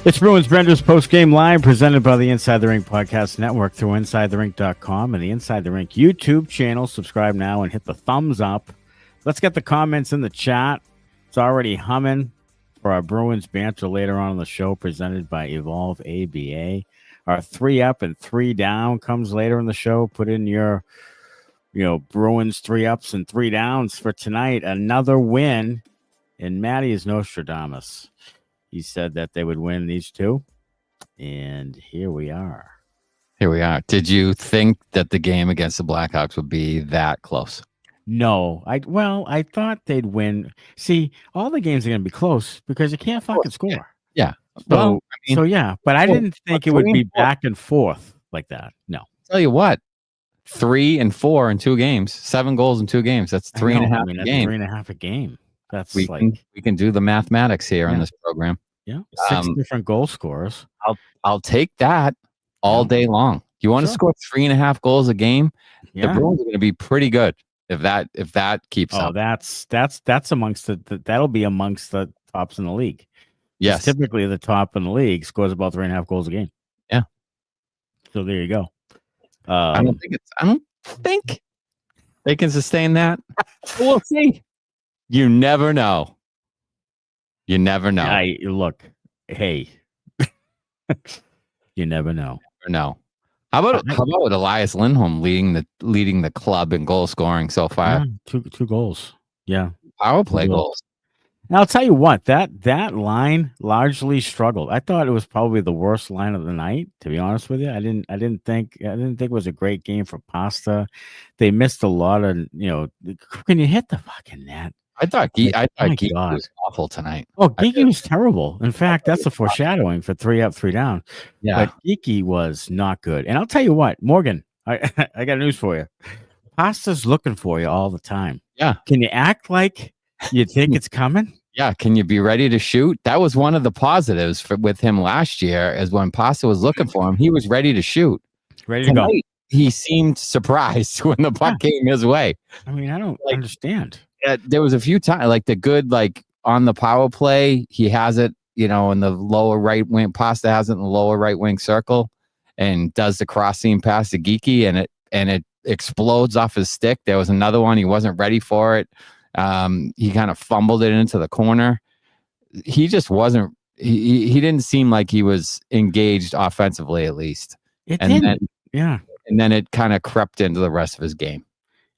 It's Bruins Benders Post-Game Live, presented by the Inside the Rink Podcast Network through InsideTheRink.com and the Inside the Rink YouTube channel. Subscribe now and hit the thumbs up. Let's get the comments in the chat. It's already humming for our Bruins banter later on in the show, presented by Evolve ABA. Our 3 up and 3 down comes later in the show. Put in your, Bruins 3 ups and 3 downs for tonight. Another win, and Matty is Nostradamus. He said that they would win these two, and here we are. Did you think that the game against the Blackhawks would be that close? No. I thought they'd win. See, all the games are going to be close because you can't fucking score. Yeah. But I didn't think it would be back and forth like that. No. Tell you what, 3 and 4 in 2 games, 7 goals in 2 games. That's 3.5 a game. 3.5 a game. That's we can do the mathematics here on this program. Yeah, 6 different goal scorers. I'll take that all day long. You want to score 3.5 goals a game? Yeah. The Bruins are going to be pretty good if that keeps up. That's amongst that'll be amongst the tops in the league. Yes, typically the top in the league scores about 3.5 goals a game. Yeah. So there you go. I don't think they can sustain that. We'll see. You never know. You never know. Hey, you never know. No. How about Elias Lindholm leading the club in goal scoring so far? Yeah, two goals. Yeah, power play goals. And I'll tell you what, that line largely struggled. I thought it was probably the worst line of the night, to be honest with you. I didn't think it was a great game for Pasta. They missed a lot of, can you hit the fucking net? I thought Geekie was awful tonight. Oh, Geekie was terrible. In fact, that's a foreshadowing for 3 up, 3 down. Yeah. But Geekie was not good. And I'll tell you what, Morgan, I got news for you. Pasta's looking for you all the time. Yeah. Can you act like you think it's coming? Yeah. Can you be ready to shoot? That was one of the positives with him last year, is when Pasta was looking for him, he was ready to shoot. Ready to go. He seemed surprised when the puck came his way. I mean, I don't understand. There was a few times, on the power play, he has it, in the lower right wing. Pasta has it in the lower right wing circle, and does the cross seam pass to Geekie, and it explodes off his stick. There was another one, he wasn't ready for it. He kind of fumbled it into the corner. He just wasn't. He didn't seem like he was engaged offensively, at least. And then it kind of crept into the rest of his game.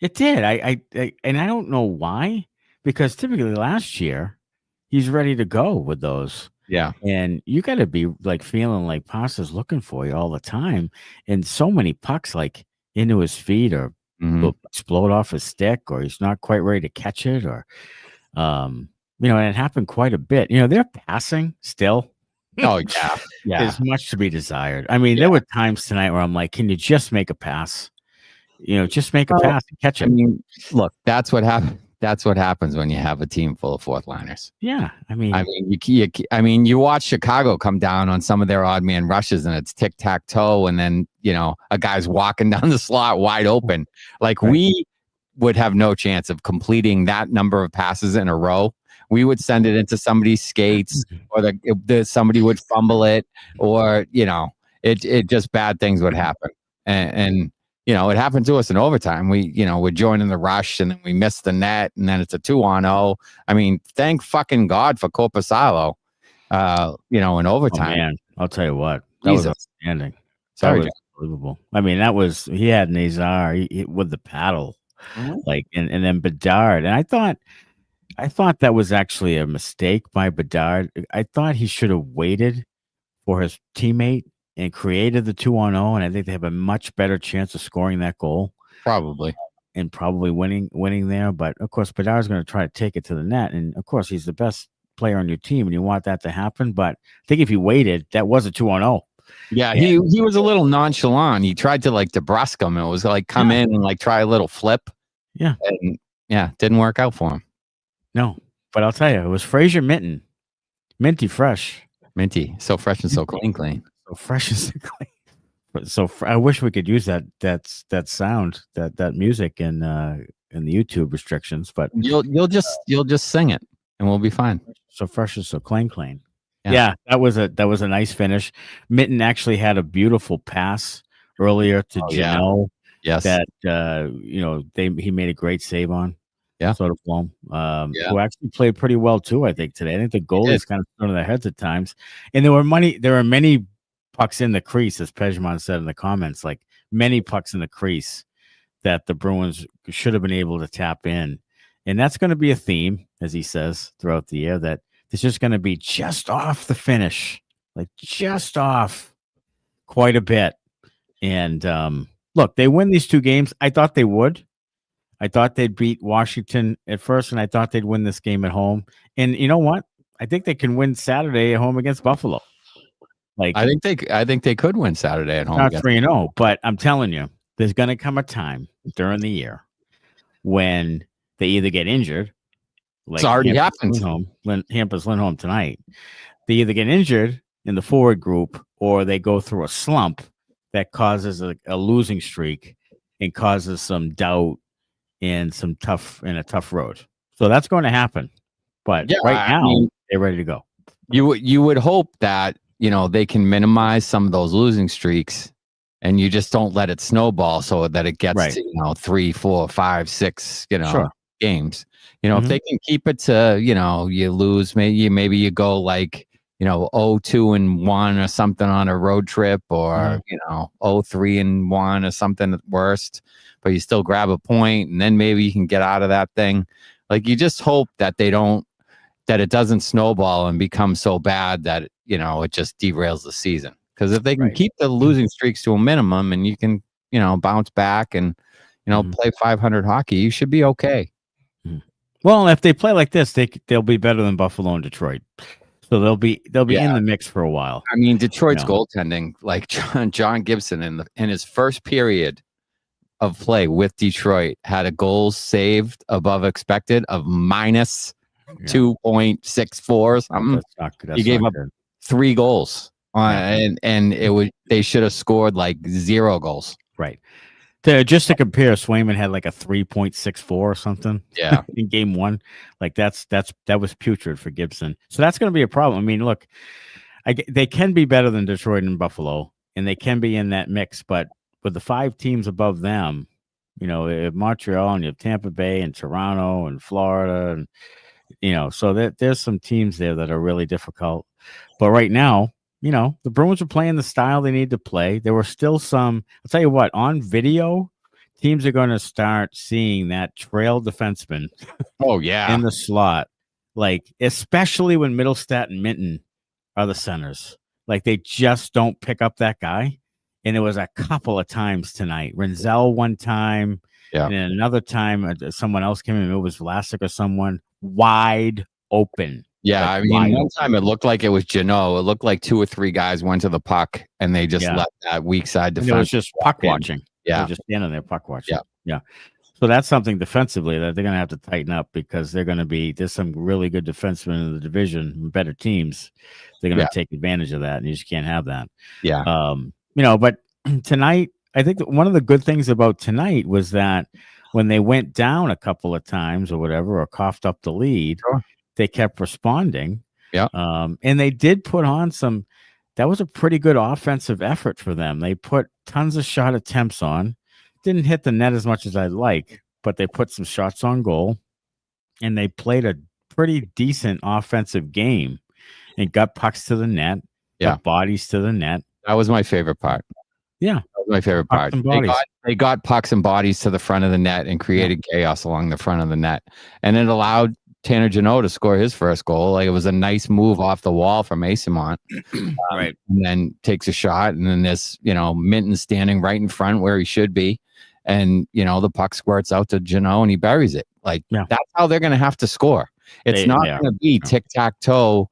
It did. I don't know why, because typically last year he's ready to go with those. Yeah. And you got to be feeling like Pasta's looking for you all the time. And so many pucks into his feet or explode off his stick, or he's not quite ready to catch it, or, and it happened quite a bit. They're passing still. Oh, yeah. Yeah. There's much to be desired. I mean, there were times tonight where I'm like, can you just make a pass? Just make a pass and catch it. I mean, look, that's what happened. That's what happens when you have a team full of fourth liners. Yeah, you watch Chicago come down on some of their odd man rushes, and it's tic tac toe, and then a guy's walking down the slot wide open. We would have no chance of completing that number of passes in a row. We would send it into somebody's skates, or somebody would fumble it, or it just bad things would happen, and it happened to us in overtime. We're joining the rush, and then we missed the net, and then it's a 2-on-0. I mean, thank fucking God for Korpisalo, in overtime. Oh, man, I'll tell you what, that was outstanding. That was unbelievable. I mean, he had Nazar with the paddle, and then Bedard, and I thought that was actually a mistake by Bedard. I thought he should have waited for his teammate and created the 2-on-0, and I think they have a much better chance of scoring that goal. Probably. And probably winning there. But, of course, Bedard's going to try to take it to the net. And, of course, he's the best player on your team, and you want that to happen. But I think if he waited, that was a 2-on-0. Yeah, he was a little nonchalant. He tried to, DeBrusque him. It was come in and, try a little flip. Yeah. And, didn't work out for him. No. But I'll tell you, it was Fraser Minty fresh. Minty. So fresh and so clean. So fresh and so clean. So I wish we could use that sound, that music in the YouTube restrictions, but you'll just sing it and we'll be fine. So fresh and so clean. Yeah, that was a nice finish. Mitten actually had a beautiful pass earlier to Janelle Yes. that he made a great save on. Yeah. Soderblom, who actually played pretty well too, I think, today. I think the goalies kind of turned their heads at times. And there were many pucks in the crease, as Pejman said in the comments, like many pucks in the crease that the Bruins should have been able to tap in. And that's going to be a theme, as he says, throughout the year, that it's just going to be just off the finish, like just off quite a bit. And look, they win these two games. I thought they would. I thought they'd beat Washington at first, and I thought they'd win this game at home. And you know what? I think they can win Saturday at home against Buffalo. Like I think they could win Saturday at home. Not 3-0, but I'm telling you, there's going to come a time during the year when they either get injured. Like it's already happened. Hampus Lindholm tonight. They either get injured in the forward group or they go through a slump that causes a losing streak and causes some doubt and a tough road. So that's going to happen. But now they're ready to go. You would hope that, they can minimize some of those losing streaks and you just don't let it snowball so that it gets to, 3, 4, 5, 6, games. If they can keep it to, you lose, maybe you go like, 0-2-1 or something on a road trip or, 0-3-1 or something at worst, but you still grab a point and then maybe you can get out of that thing. Like you just hope that that it doesn't snowball and become so bad that, it just derails the season. Because if they can keep the losing streaks to a minimum and you can, bounce back and, play 500 hockey, you should be okay. Well, if they play like this, they'll be better than Buffalo and Detroit. So they'll be in the mix for a while. I mean, Detroit's goaltending, like John Gibson in his first period of play with Detroit had a goals saved above expected of minus 2.64 or something. He gave up 3 goals and they should have scored like 0 goals. Right. Just to compare, Swayman had like a 3.64 or something. Yeah. In game 1. Like that was putrid for Gibson. So that's going to be a problem. I mean, look, they can be better than Detroit and Buffalo, and they can be in that mix. But with the 5 teams above them, Montreal and you have Tampa Bay and Toronto and Florida, and so there's some teams there that are really difficult. But right now, the Bruins are playing the style they need to play. There were still some, I'll tell you what, on video, teams are going to start seeing that trail defenseman. Oh, yeah. In the slot. Like, especially when Middlestat and Minton are the centers. Like, they just don't pick up that guy. And it was a couple of times tonight. Renzel one time. Yeah. And then another time, someone else came in. It was Vlasic or someone wide open. Yeah, I mean, one time it looked like it was Janot. It looked like 2 or 3 guys went to the puck and they just let that weak side defense. It was just puck watching. Yeah. They're just standing there puck watching. Yeah. Yeah. So that's something defensively that they're going to have to tighten up because there's some really good defensemen in the division, better teams. They're going to take advantage of that, and you just can't have that. Yeah. But tonight, I think that one of the good things about tonight was that when they went down a couple of times or whatever, or coughed up the lead, they kept responding. Yeah. And they did put on that was a pretty good offensive effort for them. They put tons of shot attempts on, didn't hit the net as much as I'd like, but they put some shots on goal and they played a pretty decent offensive game and got pucks to the net, got bodies to the net. That was my favorite part. Yeah. That was my favorite part. They got pucks and bodies to the front of the net and created chaos along the front of the net. And it allowed Tanner Janot to score his first goal. Like, it was a nice move off the wall from Asimont. Right. And then takes a shot. And then this, Minton standing right in front where he should be. And, the puck squirts out to Janot and he buries it. Like, that's how they're going to have to score. It's not going to be tic-tac-toe,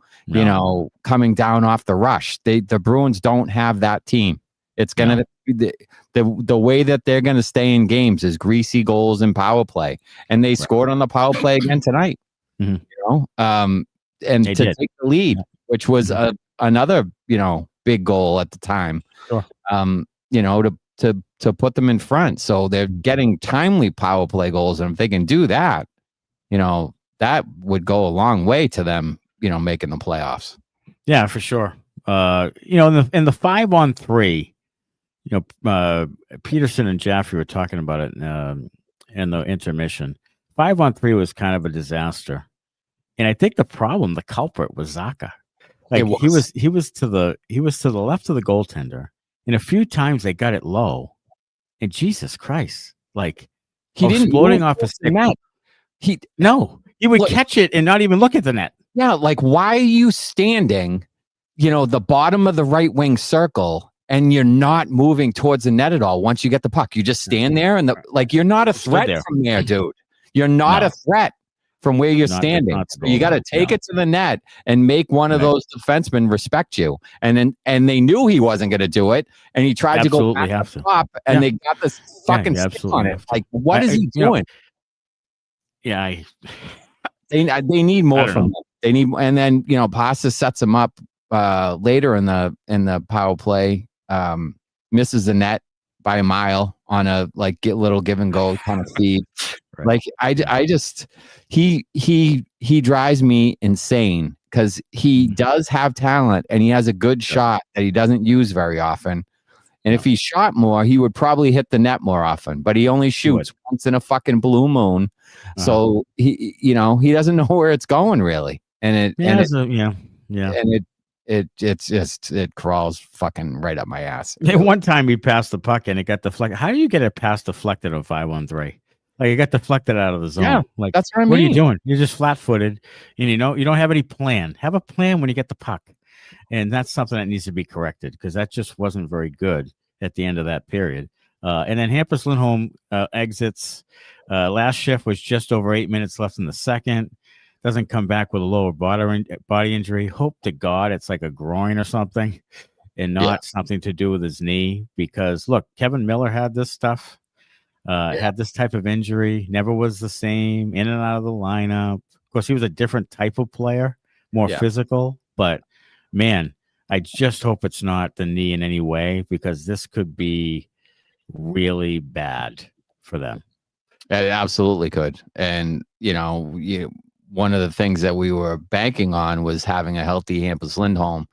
coming down off the rush. The Bruins don't have that team. It's going to the way that they're going to stay in games is greasy goals and power play. And they scored on the power play again tonight. Mm-hmm. And to take the lead, which was another, big goal at the time. Sure. To put them in front. So they're getting timely power play goals. And if they can do that, that would go a long way to them, making the playoffs. Yeah, for sure. In the 5-on-3, Peterson and Jaffrey were talking about it in the intermission. 5-on-3 was kind of a disaster, and I think the culprit, was Zacha. Like he was to the left of the goaltender, and a few times they got it low, and Jesus Christ, like he didn't exploding off his net. He would catch it and not even look at the net. Yeah, like why are you standing, the bottom of the right wing circle, and you're not moving towards the net at all once you get the puck? You just stand there, and you're not a threat from there, dude. You're not a threat from where you're standing. You got to take it to the net and make one of those defensemen respect you. And they knew he wasn't going to do it, and he tried to go back to the top, and they got this fucking stick on it. Like, what is he doing? They need more from him. They need, and then Pasta sets him up later in the power play, misses the net by a mile on a little give and go kind of feed. Right. I just he drives me insane because he does have talent and he has a good shot that he doesn't use very often. And if he shot more, he would probably hit the net more often, but he only shoots once in a fucking blue moon. So he doesn't know where it's going really. And it crawls fucking right up my ass. One time he passed the puck and it got deflected. How do you get it past deflected on 5-on-3? Like it got deflected out of the zone. Yeah, that's what I mean. What are you doing? You're just flat-footed, and you don't have any plan. Have a plan when you get the puck, and that's something that needs to be corrected because that just wasn't very good at the end of that period. And then Hampus Lindholm exits. Last shift was just over 8 minutes left in the second. Doesn't come back with a lower body injury. Hope to God it's like a groin or something, and not something to do with his knee. Because look, Kevin Miller had this stuff. Had this type of injury, never was the same, in and out of the lineup. Of course, he was a different type of player, more physical. But man, I just hope it's not the knee in any way because this could be really bad for them. It absolutely could. And, one of the things that we were banking on was having a healthy Hampus Lindholm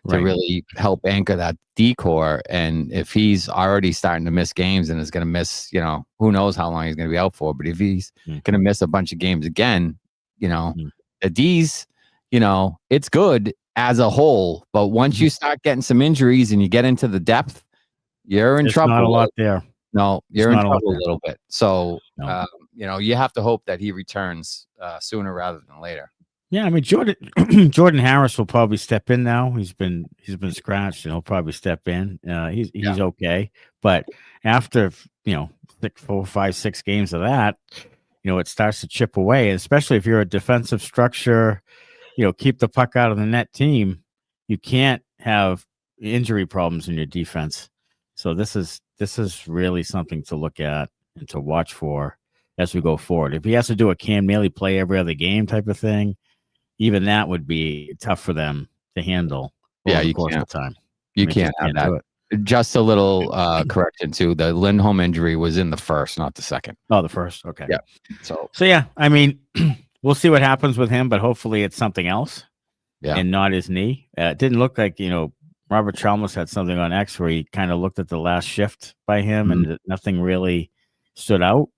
to really help anchor that decor. And if he's already starting to miss games and is going to miss, who knows how long he's going to be out for, but if he's going to miss a bunch of games again, the D's, it's good as a whole, but once you start getting some injuries and you get into the depth, you're in trouble. Not a lot there. No, you're in trouble a little bit. So, you have to hope that he returns sooner rather than later. Yeah, I mean Jordan Harris will probably step in now. He's been scratched, and he'll probably step in. He's okay, but after 4, 5, 6 games of that, it starts to chip away. And especially if you're a defensive structure, keep the puck out of the net team. You can't have injury problems in your defense. So this is really something to look at and to watch for as we go forward. If he has to do a Cam Neely play every other game type of thing, even that would be tough for them to handle. You can't. Time. You can't have that. Just a little correction too. The Lindholm injury was in the first, not the second. Oh, the first. Okay. Yeah. So yeah, I mean, we'll see what happens with him, but hopefully it's something else. Yeah. And not his knee. It didn't look like Robert Chalmers had something on X where he kind of looked at the last shift by him and nothing really stood out.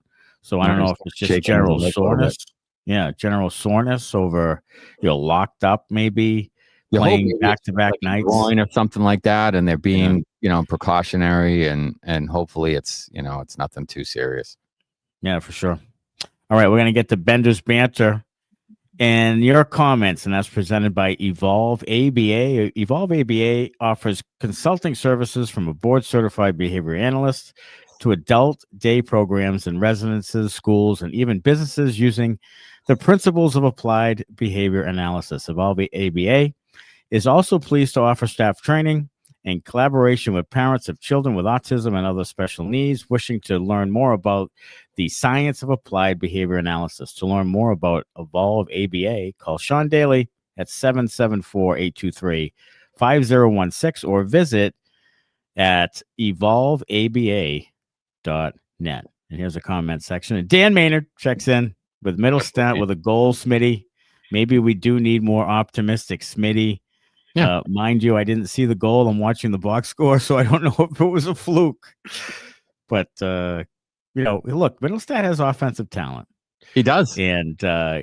So I don't know if it's just general soreness. Yeah, general soreness over, locked up maybe, playing back-to-back nights. Groin or something like that, and they're being, precautionary, and hopefully it's, it's nothing too serious. Yeah, for sure. All right, we're going to get to Benders Banter and your comments, and that's presented by Evolve ABA. Evolve ABA offers consulting services from a board-certified behavior analyst to adult day programs in residences, schools, and even businesses using the principles of applied behavior analysis. Evolve ABA is also pleased to offer staff training and collaboration with parents of children with autism and other special needs wishing to learn more about the science of applied behavior analysis. To learn more about Evolve ABA, call Sean Daly at 774-823-5016 or visit at evolveaba.net. And here's a comment section. And Dan Maynard checks in with middle stat with a goal, Smitty. Maybe we do need more optimistic, Smitty. Yeah. Mind you, I didn't see the goal. I'm watching the box score, so I don't know if it was a fluke. But, look, Middlestad has offensive talent. He does. And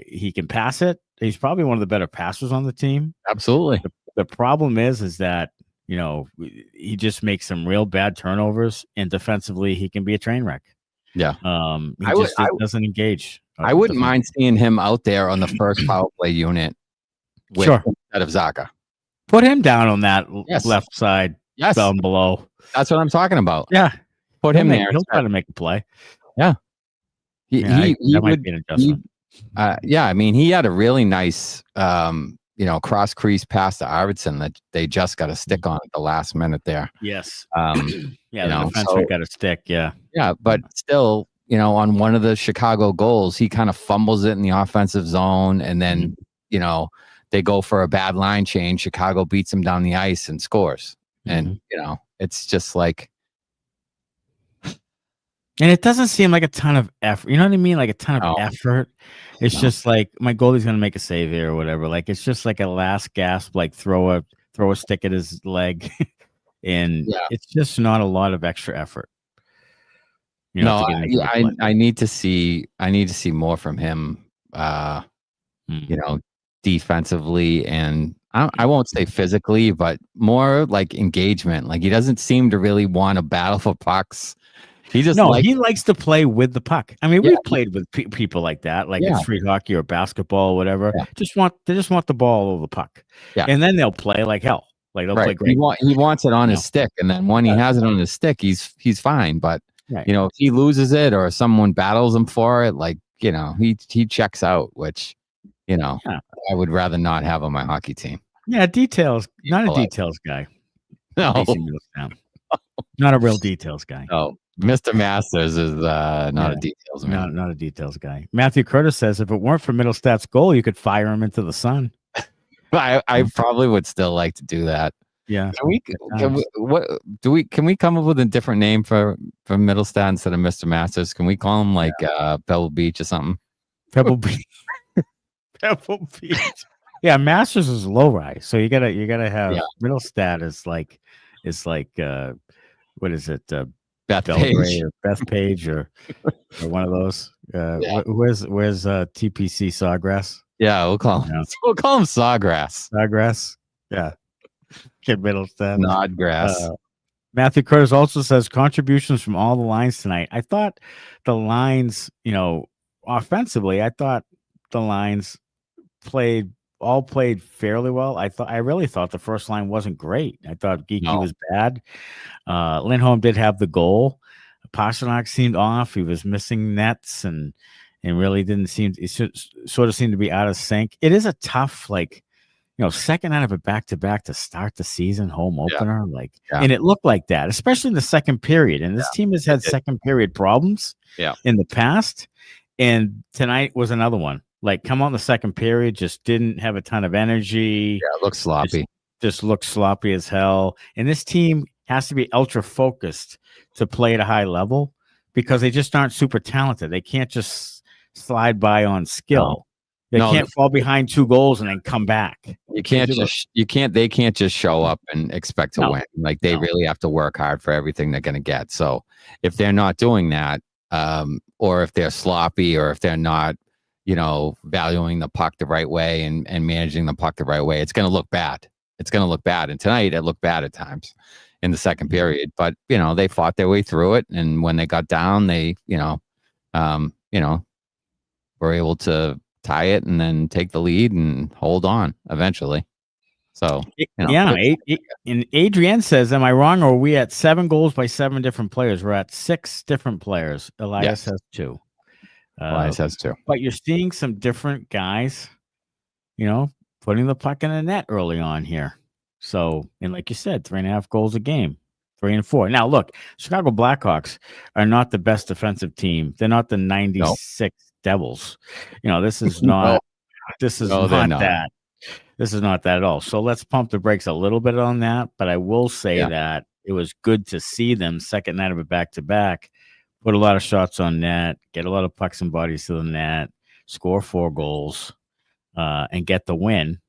he can pass it. He's probably one of the better passers on the team. Absolutely. The problem is that, he just makes some real bad turnovers, and defensively he can be a train wreck. Yeah. He doesn't engage. I wouldn't mind seeing him out there on the first power play unit instead of Zacha. Put him down on that left side, down below. That's what I'm talking about. Yeah. Put him there. He'll try to make a play. Yeah. He might be an adjustment. He had a really nice cross crease pass to Arvidsson that they just got a stick on at the last minute there. Yes. The defenseman got a stick. Yeah. Yeah, but still, on one of the Chicago goals, he kind of fumbles it in the offensive zone, and then they go for a bad line change. Chicago beats him down the ice and scores, and it's just like. And it doesn't seem like a ton of effort. You know what I mean? Like a ton of effort. It's just like my goalie's going to make a save here or whatever. Like it's just like a last gasp, like throw a stick at his leg. And it's just not a lot of extra effort. I need to see more from him, defensively, and I won't say physically, but more like engagement. Like he doesn't seem to really want to battle for pucks. He likes to play with the puck. I mean, we've played with people like that, like in street hockey or basketball or whatever. Yeah. They just want the ball over the puck. Yeah. And then they'll play like hell. Like they'll play great. He wants it on his stick, and then when he has it on his stick, he's fine. But if he loses it or someone battles him for it, like he checks out, which I would rather not have on my hockey team. Yeah, details. Not a details guy. No, not a real details guy. No. Mr. Masters is not a details man. Not a details guy. Matthew Curtis says if it weren't for Middlestad's goal, you could fire him into the sun. I probably would still like to do that. Yeah. Can we come up with a different name for Middlestad instead of Mr. Masters? Can we call him like Pebble Beach or something? Pebble Beach. Pebble Beach. Yeah, Masters is Lohrei. So you gotta have Middlestad is like what is it? Beth Page or one of those. Where's TPC Sawgrass? Yeah, we'll call him Sawgrass. Sawgrass. Yeah. Kid Middlestad. Snodgrass. Matthew Curtis also says contributions from all the lines tonight. I thought the lines, offensively, I thought the lines played fairly well. I really thought the first line wasn't great. I thought Geekie was bad. Lindholm did have the goal. Pastrnak seemed off. He was missing nets and really didn't seem. It sort of seemed to be out of sync. It is a tough, second out of a back-to-back to start the season, home opener. And it looked like that, especially in the second period. And this team has had second period problems in the past. And tonight was another one. Like, come on the second period, just didn't have a ton of energy. Yeah, it looked sloppy. Just looked sloppy as hell. And this team has to be ultra focused to play at a high level because they just aren't super talented. They can't just slide by on skill. They can't fall behind 2 goals and then come back. They can't just show up and expect to win. Like they really have to work hard for everything they're going to get. So if they're not doing that, or if they're sloppy, or if they're not, valuing the puck the right way and managing the puck the right way, it's going to look bad. It's going to look bad. And tonight it looked bad at times in the second period, but they fought their way through it. And when they got down, they, were able to tie it and then take the lead and hold on eventually. So, and Adrienne says, am I wrong? Or are we at 7 goals by 7 different players? We're at 6 different players. Elias has 2. Elias has 2. But you're seeing some different guys, putting the puck in the net early on here. So, and like you said, 3.5 goals a game, 3 and 4. Now, look, Chicago Blackhawks are not the best defensive team. They're not the 96 Devils. This is not. This is not that. This is not that at all. So let's pump the brakes a little bit on that. But I will say that it was good to see them second night of a back-to-back. Put a lot of shots on net, get a lot of pucks and bodies to the net, score 4 goals, and get the win.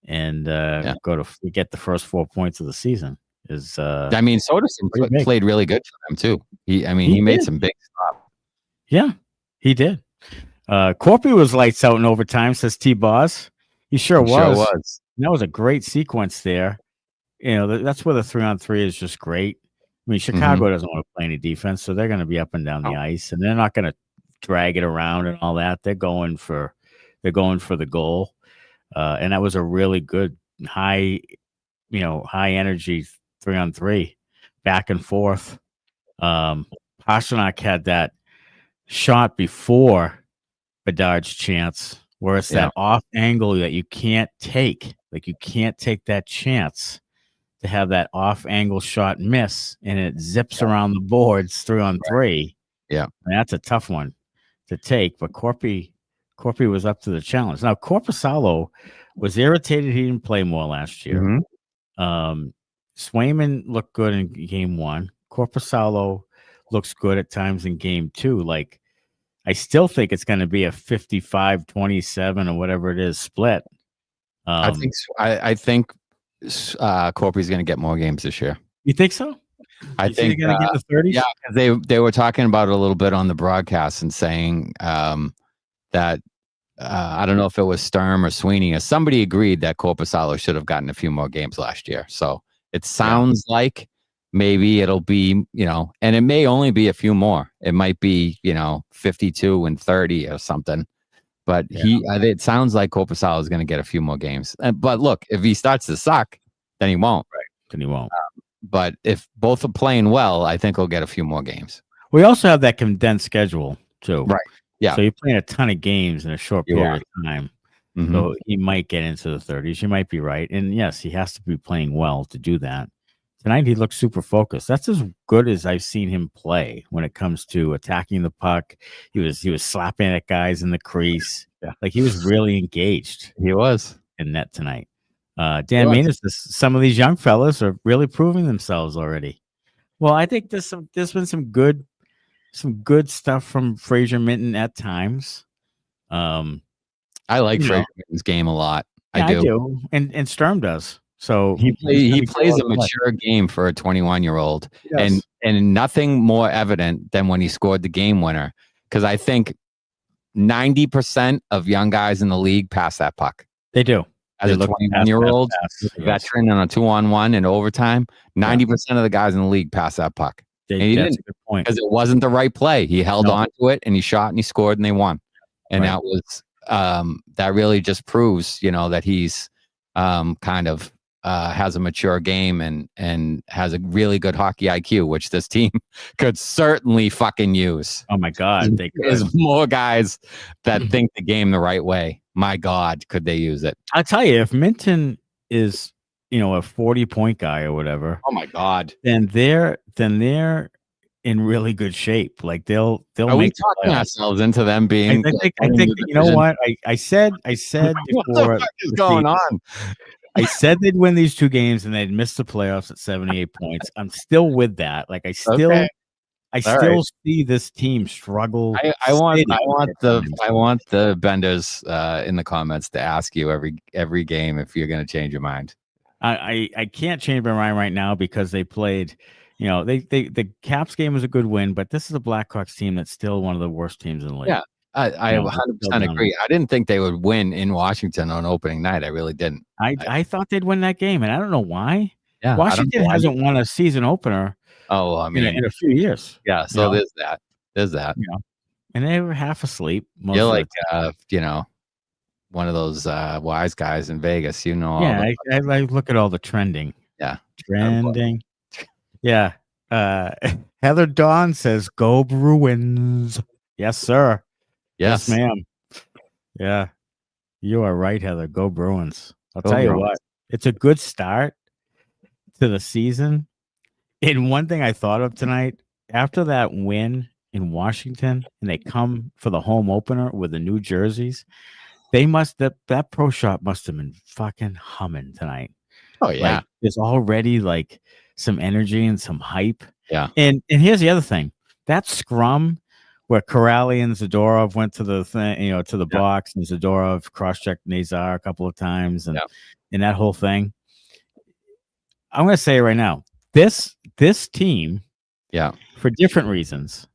and get the first 4 points of the season. I mean, Soderson played really good for them too. He made some big stops. Yeah, he did. Korpi was lights out in overtime, says T-Boss. He sure was. And that was a great sequence there. You know, that's where the 3-on-3 is just great. I mean, Chicago doesn't want to play any defense, so they're going to be up and down the ice, and they're not going to drag it around and all that. They're going for the goal, and that was a really good high energy 3-on-3, back and forth. Pastrnak had that shot before Bedard's chance, where it's that off angle that you can't take. Like, you can't take that chance to have that off angle shot miss, and it zips around the boards 3-on-3. Yeah, and that's a tough one to take. But Korpi was up to the challenge. Now, Korpisalo was irritated he didn't play more last year. Swayman looked good in game 1. Korpisalo looks good at times in game 2. Like, I still think it's going to be a 55-27 or whatever it is split. I think Korpi's going to get more games this year. You think so? I think going to get the 30s? Yeah, because they were talking about it a little bit on the broadcast and saying that I don't know if it was Sturm or Sweeney or somebody agreed that Korpisalo should have gotten a few more games last year. So it sounds like maybe it'll be, and it may only be a few more. It might be, 52 and 30 or something. But it sounds like Korpisalo is going to get a few more games. But look, if he starts to suck, then he won't. Right. Then he won't. But if both are playing well, I think he'll get a few more games. We also have that condensed schedule too. Right. Yeah. So you're playing a ton of games in a short period of time. So he might get into the 30s. You might be right. And yes, he has to be playing well to do that. Tonight he looked super focused. That's as good as I've seen him play when it comes to attacking the puck. He was slapping at guys in the crease. Yeah. Like, he was really engaged. He was in net tonight. Dan Manus, some of these young fellas are really proving themselves already. Well, I think there's been some good stuff from Fraser Minton at times. I like Fraser Minton's game a lot. Yeah, I do. And Sturm does. So he plays a mature game for a 21-year-old, and nothing more evident than when he scored the game winner. Because I think 90% of young guys in the league pass that puck. They do. As a 21-year-old veteran on a 2-on-1 in overtime, 90% of the guys in the league pass that puck. That's a good point. Because it wasn't the right play. He held on to it, and he shot, and he scored, and they won. And that was that really just proves, that he's kind of has a mature game and has a really good hockey IQ, which this team could certainly fucking use. Oh my God, there's more guys that think the game the right way. My God, could they use it? I'll tell you, if Minton is, a 40-point guy or whatever. Oh my God, then they're in really good shape. Like they'll. Are we talking ourselves into them being? I think you know what I said before. What the fuck is going on? I said they'd win these 2 games and they'd miss the playoffs at 78 points. I'm still with that. Like, I still see this team struggle. I want the Benders in the comments to ask you every game if you're going to change your mind. I can't change my mind right now because they played. The Caps game was a good win, but this is a Blackhawks team that's still one of the worst teams in the league. Yeah. I 100% agree. I didn't think they would win in Washington on opening night. I really didn't. I thought they'd win that game, and I don't know why. Yeah, Washington hasn't won a season opener. Oh, I mean, in a few years. Yeah, so there's that. There's that. And they were half asleep. You're like, one of those wise guys in Vegas. Yeah, I look at all the trending. Yeah, trending. Yeah. Heather Dawn says, "Go Bruins." Yes, sir. Yes, ma'am. Yeah, you are right, Heather. Go Bruins. I'll tell you what, it's a good start to the season. And one thing I thought of tonight, after that win in Washington, and they come for the home opener with the new jerseys, that pro shop must have been fucking humming tonight. Oh yeah, there's already like some energy and some hype. Yeah, and here's the other thing: that scrum where Kuraly and Zadorov went to the thing, to the box, and Zadorov cross-checked Nazar a couple of times, and that whole thing. I'm going to say it right now. This team, for different reasons,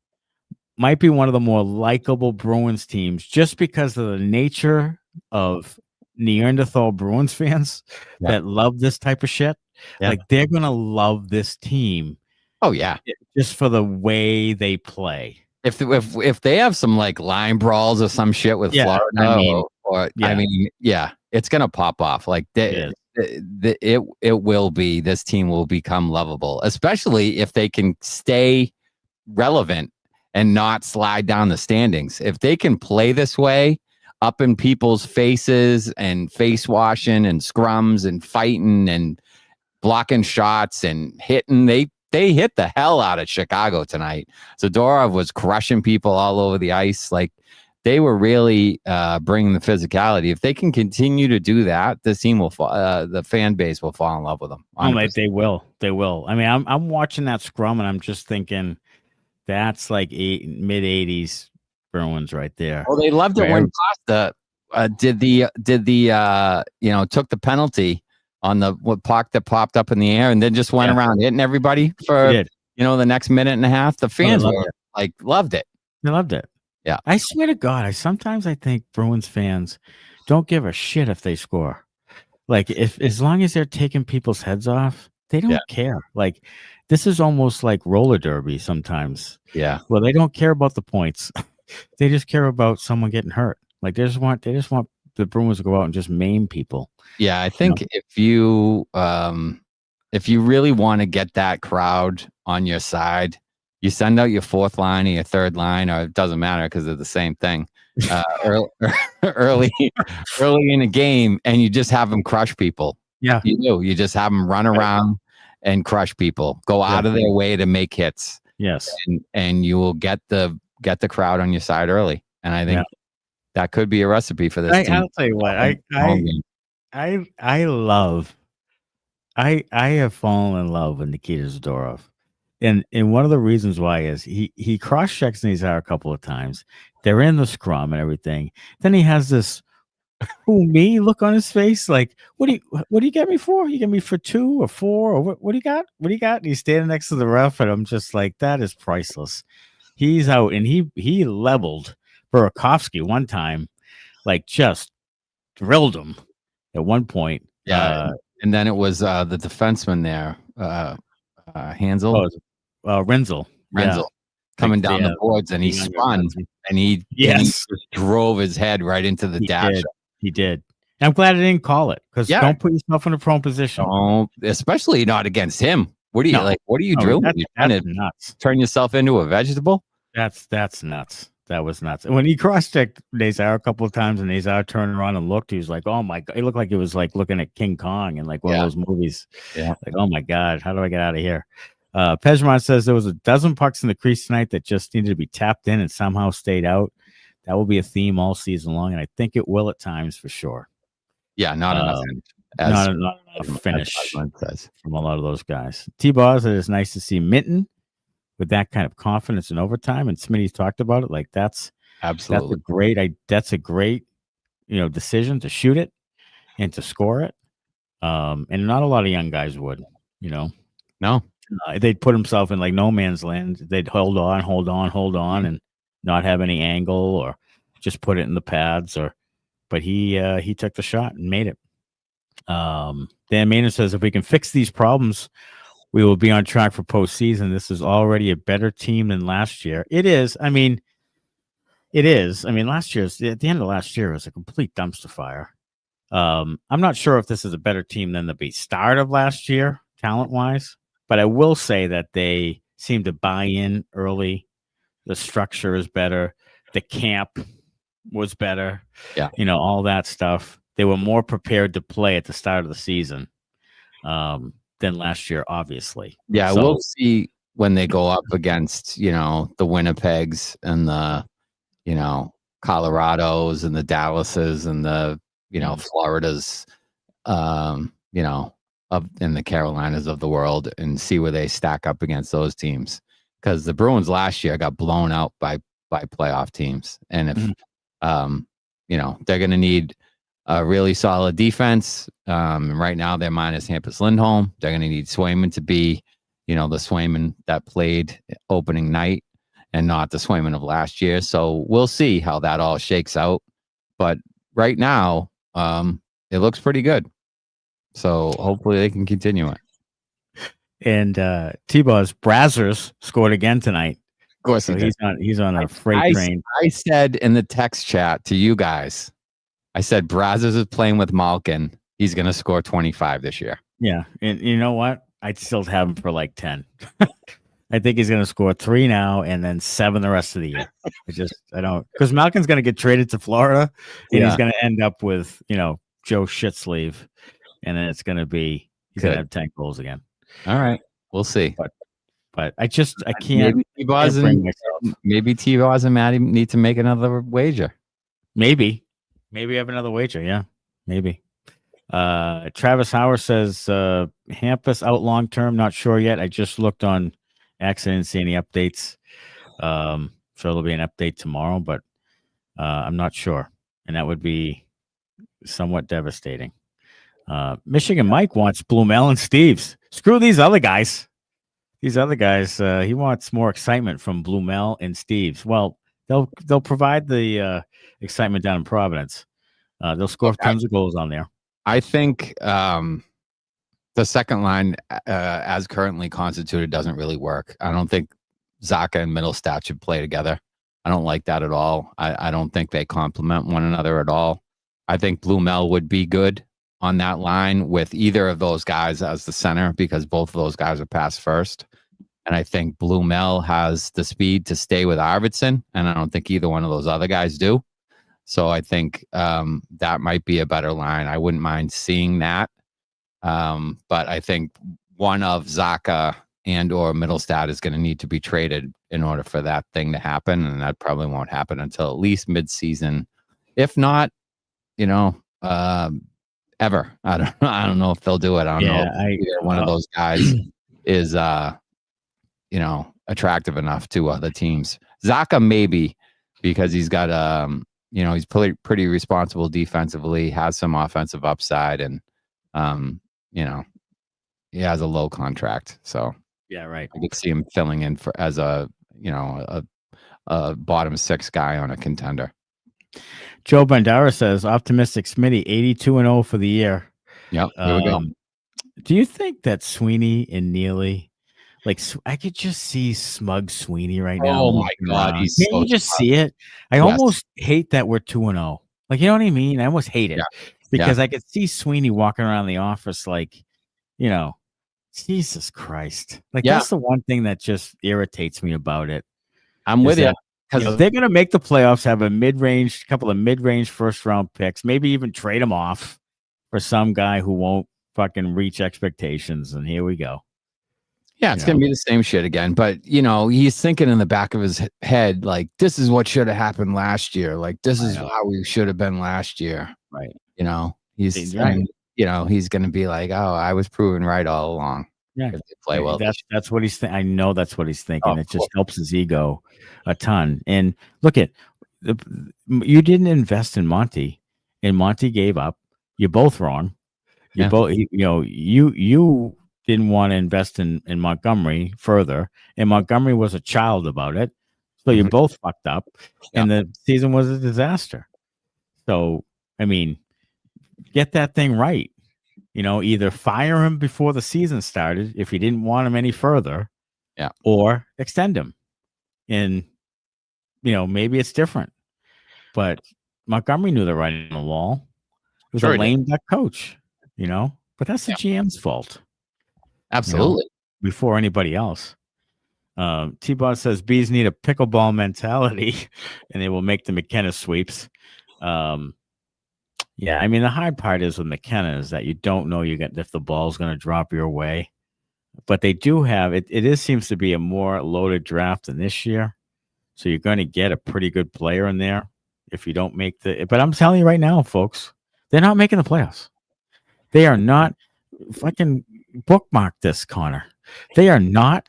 might be one of the more likable Bruins teams just because of the nature of Neanderthal Bruins fans that love this type of shit. Like, they're going to love this team. Oh, yeah. Just for the way they play. If they have some like line brawls or some shit with Florida, it's going to pop off. Like, it will be, this team will become lovable, especially if they can stay relevant and not slide down the standings. If they can play this way, up in people's faces and face washing and scrums and fighting and blocking shots and hitting, they hit the hell out of Chicago tonight. Zadorov was crushing people all over the ice. Like, they were really bringing the physicality. If they can continue to do that, the team will the fan base will fall in love with them. 100%. They will. They will. I mean, I'm watching that scrum and I'm just thinking that's like mid 80s Bruins right there. Well, they loved it when Costa took the penalty on the puck that popped up in the air and then just went around hitting everybody for the next minute and a half. The fans loved it. They loved it. Yeah. I swear to God, sometimes I think Bruins fans don't give a shit if they score. Like, as long as they're taking people's heads off, they don't care. Like, this is almost like roller derby sometimes. Yeah. Well, they don't care about the points. They just care about someone getting hurt. Like, they just want the Bruins to go out and just maim people. Yeah, I think if you really want to get that crowd on your side, you send out your fourth line or your third line, or it doesn't matter because they're the same thing. Early in a game, and you just have them crush people. Yeah, you do. You just have them run around and crush people. Go out of their way to make hits. Yes, and you will get the crowd on your side early. And I think that could be a recipe for this team. I'll tell you what, I have fallen in love with Nikita Zadorov. And one of the reasons why is he cross-checks Nazar a couple of times. They're in the scrum and everything. Then he has this "who me" look on his face, like, what do you get me for? You get me for 2 or 4 or what do you got? What do you got? And he's standing next to the ref, and I'm just like, that is priceless. He's out, and he leveled Burakovsky one time, like, just drilled him at one point. Yeah, and then it was the defenseman there, Hansel. Renzel coming down the boards, and he spun and he just drove his head right into the dash. He did. And I'm glad I didn't call it, because don't put yourself in a prone position. Don't, especially not against him. What are you What are you doing? That's nuts. Turn yourself into a vegetable? That's nuts. That was nuts. And when he cross-checked Nazar a couple of times and Nazar turned around and looked, he was like, oh my God. It looked like it was like looking at King Kong in like one of those movies. Yeah. Like, oh my God, how do I get out of here? Pejman says there was a dozen pucks in the crease tonight that just needed to be tapped in and somehow stayed out. That will be a theme all season long, and I think it will at times for sure. Yeah, not enough. Not enough finish from a lot of those guys. T-Boz said it's nice to see Minton with that kind of confidence in overtime, and Smitty's talked about it. Like, that's a great decision to shoot it and to score it. And not a lot of young guys would, No. They'd put himself in like no man's land. They'd hold on, and not have any angle or just put it in the pads. But he took the shot and made it. Dan Maynard says, if we can fix these problems, we will be on track for postseason. This is already a better team than last year. It is. I mean, last year's at the end of last year was a complete dumpster fire. I'm not sure if this is a better team than the start of last year, talent-wise. But I will say that they seem to buy in early. The structure is better. The camp was better. Yeah. All that stuff. They were more prepared to play at the start of the season than last year, obviously. Yeah, so, we'll see when they go up against, the Winnipegs and the, Colorados and the Dallases and the, Floridas, in the Carolinas of the world, and see where they stack up against those teams. Because the Bruins last year got blown out by by playoff teams. And if, they're going to need a really solid defense. Right now they're minus Hampus Lindholm. They're going to need Swayman to be, the Swayman that played opening night and not the Swayman of last year. So we'll see how that all shakes out. But right now, it looks pretty good. So hopefully they can continue it. And T-Buzz Brazzers scored again tonight. Of course, so he's on a freight train. I said in the text chat to you guys, I said Brazzers is playing with Malkin. He's going to score 25 this year. Yeah, and you know what? I'd still have him for like 10. I think he's going to score 3 now and then 7 the rest of the year. I don't, because Malkin's going to get traded to Florida, and he's going to end up with Joe Shitsleeve, and then it's going to be he's going to have 10 goals again. All right, we'll see. But I can't. Maybe T-Boz and Matty need to make another wager. Maybe have another wager. Yeah, maybe. Travis Howard says Hampus out long term. Not sure yet. I just looked on X. I didn't see any updates. So there'll be an update tomorrow, but I'm not sure, and that would be somewhat devastating. Michigan Mike wants Blumel and Steves. Screw these other guys. He wants more excitement from Blumel and Steves. Well, they'll provide the excitement down in Providence. They'll score tons of goals on there. I think the second line, as currently constituted, doesn't really work. I don't think Zacha and Middlestat should play together. I don't like that at all. I don't think they complement one another at all. I think Blumel would be good on that line with either of those guys as the center, because both of those guys are pass first. And I think Blumel has the speed to stay with Arvidsson, and I don't think either one of those other guys do. So I think that might be a better line. I wouldn't mind seeing that. But I think one of Zacha and or Middlestat is going to need to be traded in order for that thing to happen. And that probably won't happen until at least mid-season. If not, ever. I don't know if they'll do it. I don't know if either one of those guys is attractive enough to other teams. Zacha maybe, because he's got he's pretty responsible defensively, has some offensive upside, and he has a low contract. So yeah, right. I could see him filling in as a bottom 6 guy on a contender. Joe Bandara says optimistic Smitty 82-0 for the year. Yep. Here we go. Do you think that Sweeney and Neely, like, I could just see smug Sweeney right now? Oh my God. Can you just see it? I almost hate that we're 2-0. Like, you know what I mean? I almost hate it because I could see Sweeney walking around the office like, Jesus Christ. Like, that's the one thing that just irritates me about it. I'm with you. Because they're going to make the playoffs, have a couple of mid-range first-round picks, maybe even trade them off for some guy who won't fucking reach expectations. And here we go. Yeah, it's going to be the same shit again. But, he's thinking in the back of his head, like, this is what should have happened last year. Like, this is how we should have been last year. Right. He's going to be like, oh, I was proven right all along. Yeah, if they play well. That's what he's. I know that's what he's thinking. It just helps his ego a ton. And look at you didn't invest in Monty, and Monty gave up. You're both wrong. You both. You didn't want to invest in Montgomery further, and Montgomery was a child about it. So you both fucked up, and the season was a disaster. So I mean, get that thing right. Either fire him before the season started if you didn't want him any further, or extend him. And, maybe it's different. But Montgomery knew the writing on the wall. It was a lame duck coach, but that's the GM's fault. Absolutely. Before anybody else. T-Bot says bees need a pickleball mentality and they will make the McKenna sweeps. Yeah, I mean, the hard part is with McKenna is that you don't know if the ball's going to drop your way. But they do have it. It seems to be a more loaded draft than this year. So you're going to get a pretty good player in there if you don't make but I'm telling you right now, folks, they're not making the playoffs. They are not. Fucking bookmark this, Connor. They are not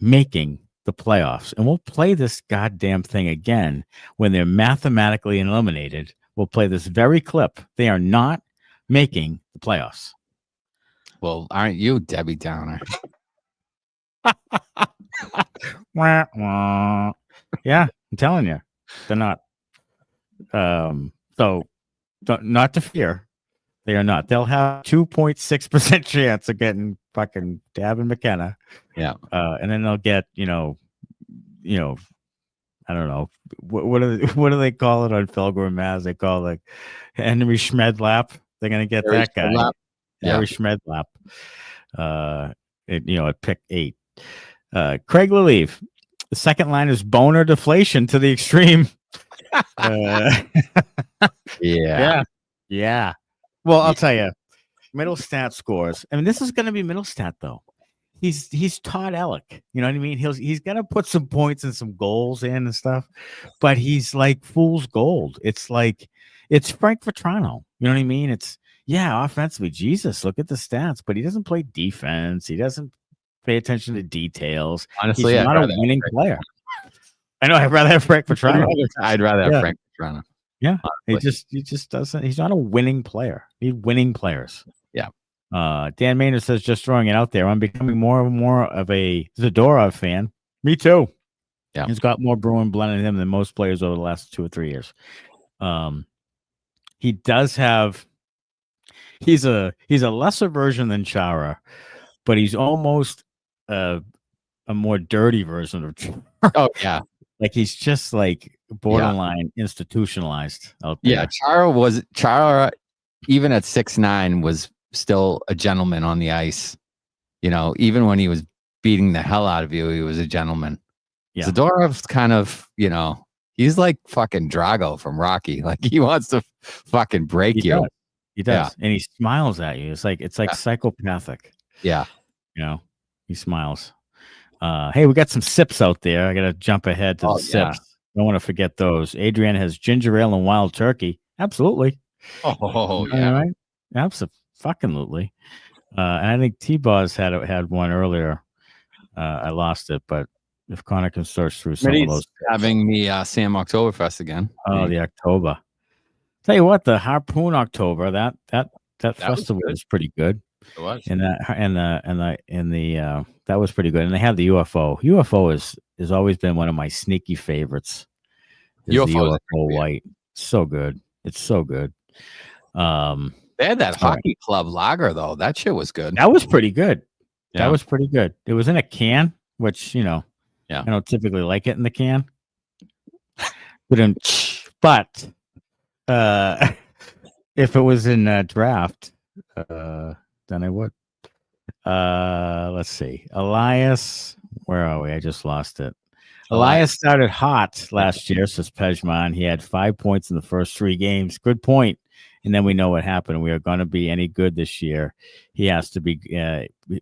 making the playoffs. And we'll play this goddamn thing again when they're mathematically eliminated. We'll play this very clip. They are not making the playoffs. Well, aren't you Debbie Downer? Wah, wah. Yeah, I'm telling you, they're not. So not to fear. They are not. They'll have 2.6% chance of getting fucking Dab and McKenna. Yeah. And then they'll get, I don't know. What do they call it on Felger and Maz? They call it like Henry Schmedlap. They're gonna get Harry that guy. Schmedlap? Harry Schmedlap. At pick 8. Craig Leleave. The second line is boner deflation to the extreme. Yeah. Well, I'll tell you, Middlestat scores. I mean, this is going to be Middlestat though. He's Todd Ellick. You know what I mean? He's going to put some points and some goals in and stuff, but he's like fool's gold. It's like it's Frank Vetrano. You know what I mean? It's offensively, Jesus, look at the stats, but he doesn't play defense. He doesn't pay attention to details. Honestly, he's not a winning player. I know. I'd rather have Frank Vetrano. I'd rather have Frank Vetrano. Yeah, he just doesn't. He's not a winning player. You need winning players. Yeah. Dan Maynard says, just throwing it out there, I'm becoming more and more of a Zadorov fan. Me too. Yeah, he's got more Bruin blood in him than most players over the last 2 or 3 years. He does have. He's a lesser version than Chara, but he's almost a more dirty version of Chara. Oh yeah. Like he's just like borderline institutionalized out there. Yeah, Chara, even at 6'9", was still a gentleman on the ice. You know, even when he was beating the hell out of you, he was a gentleman. Yeah. Zadorov's kind of, he's like fucking Drago from Rocky. Like he wants to fucking break you. He does, and he smiles at you. It's like psychopathic. Yeah, he smiles. Hey, we got some sips out there. I got to jump ahead to the sips. Don't want to forget those. Adrian has ginger ale and wild turkey. Absolutely. Oh, yeah. Right? Absolutely. And I think T-Boz had one earlier. I lost it, but if Connor can search through some of those. Having the Sam Oktoberfest again. Oh, the October. Tell you what, the Harpoon October, that festival was pretty good. It was. And that was pretty good. And they had the UFO. UFO has always been one of my sneaky favorites. UFO white. So good. It's so good. They had that hockey club lager though. That shit was good. That was pretty good. Yeah. That was pretty good. It was in a can, which I don't typically like it in the can. But if it was in draft, then I would. Let's see. Elias, where are we? I just lost it. Elias started hot last year, says Pejman. He had 5 points in the first 3 games. Good point. And then we know what happened. We are going to be any good this year. He has to be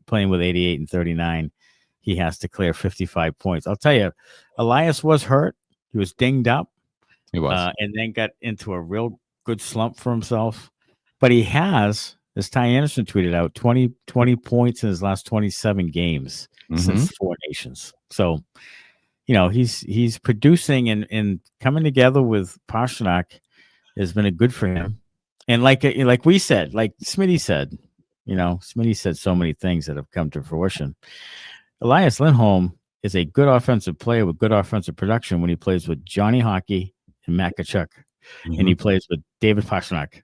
playing with 88 and 39. He has to clear 55 points. I'll tell you, Elias was hurt. He was dinged up. He was. And then got into a real good slump for himself. But he has, as Ty Anderson tweeted out, 20 points in his last 27 games since 4 Nations. So, he's producing and coming together with Pastrnak has been a good for him. And like we said, like Smitty said, Smitty said so many things that have come to fruition. Elias Lindholm is a good offensive player with good offensive production when he plays with Johnny Hockey and Matt Tkachuk, and he plays with David Pastrnak.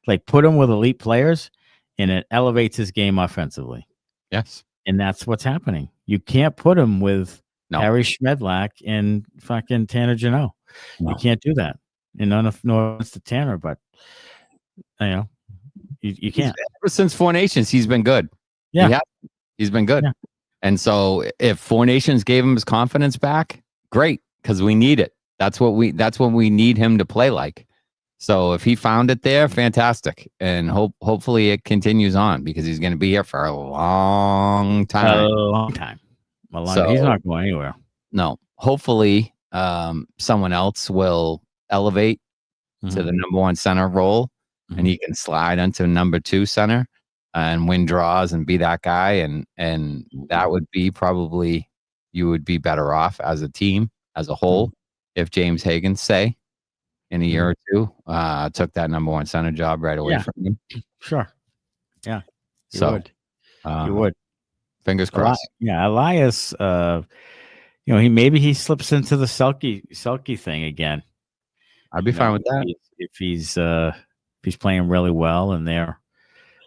Like put him with elite players, and it elevates his game offensively. Yes, and that's what's happening. You can't put him with Harry Schmedlak and fucking Tanner Janot. You can't do that. And no offense to Tanner, but you can't. Ever since 4 Nations, he's been good. Yeah, he's been good. Yeah. And so, if 4 Nations gave him his confidence back, great, because we need it. That's what we need him to play like. So if he found it there, fantastic, and hopefully it continues on because he's going to be here for a long time. He's not going anywhere. No, hopefully someone else will elevate to the number 1 center role, and he can slide into number 2 center and win draws and be that guy, and that would be probably you would be better off as a team, as a whole, if James Hagan, say, in a year or two, took that number one center job right away from him. Sure. Yeah. You would. Fingers crossed. Elias, he slips into the Selke thing again. I'd be fine with that. If he's playing really well and they're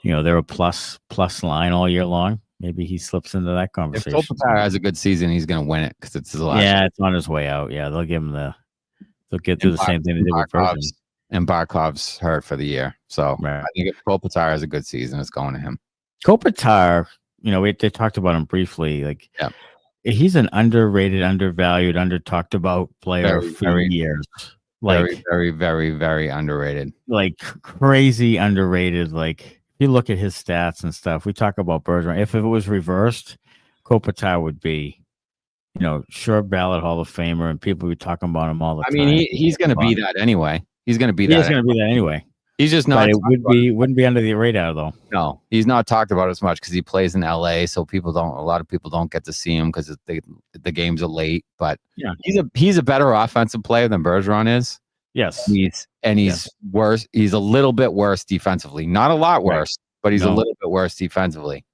a plus line all year long, maybe he slips into that conversation. If Korpisalo has a good season, he's going to win it because it's his last. Yeah, it's on his way out. Yeah, they'll give him they'll get through the same thing they did with Bergeron. And Barkov's hurt for the year. So I think if Korpisalo has a good season, it's going to him. Korpisalo, they talked about him briefly. Like, he's an underrated, undervalued, under-talked about player for years. Like, very, very, very, very underrated. Like, crazy underrated. Like, if you look at his stats and stuff, we talk about Bergeron. If it was reversed, Korpisalo would be, sure ballot Hall of Famer, and people would be talking about him all the time. I mean, he's going to be that anyway. He's going to be that. He's going to be that anyway. He's just not. But it wouldn't be under the radar though. No, he's not talked about as much because he plays in LA, so a lot of people don't get to see him because the games are late. But he's a better offensive player than Bergeron is. Yes, he's worse. He's a little bit worse defensively, not a lot worse, but he's a little bit worse defensively.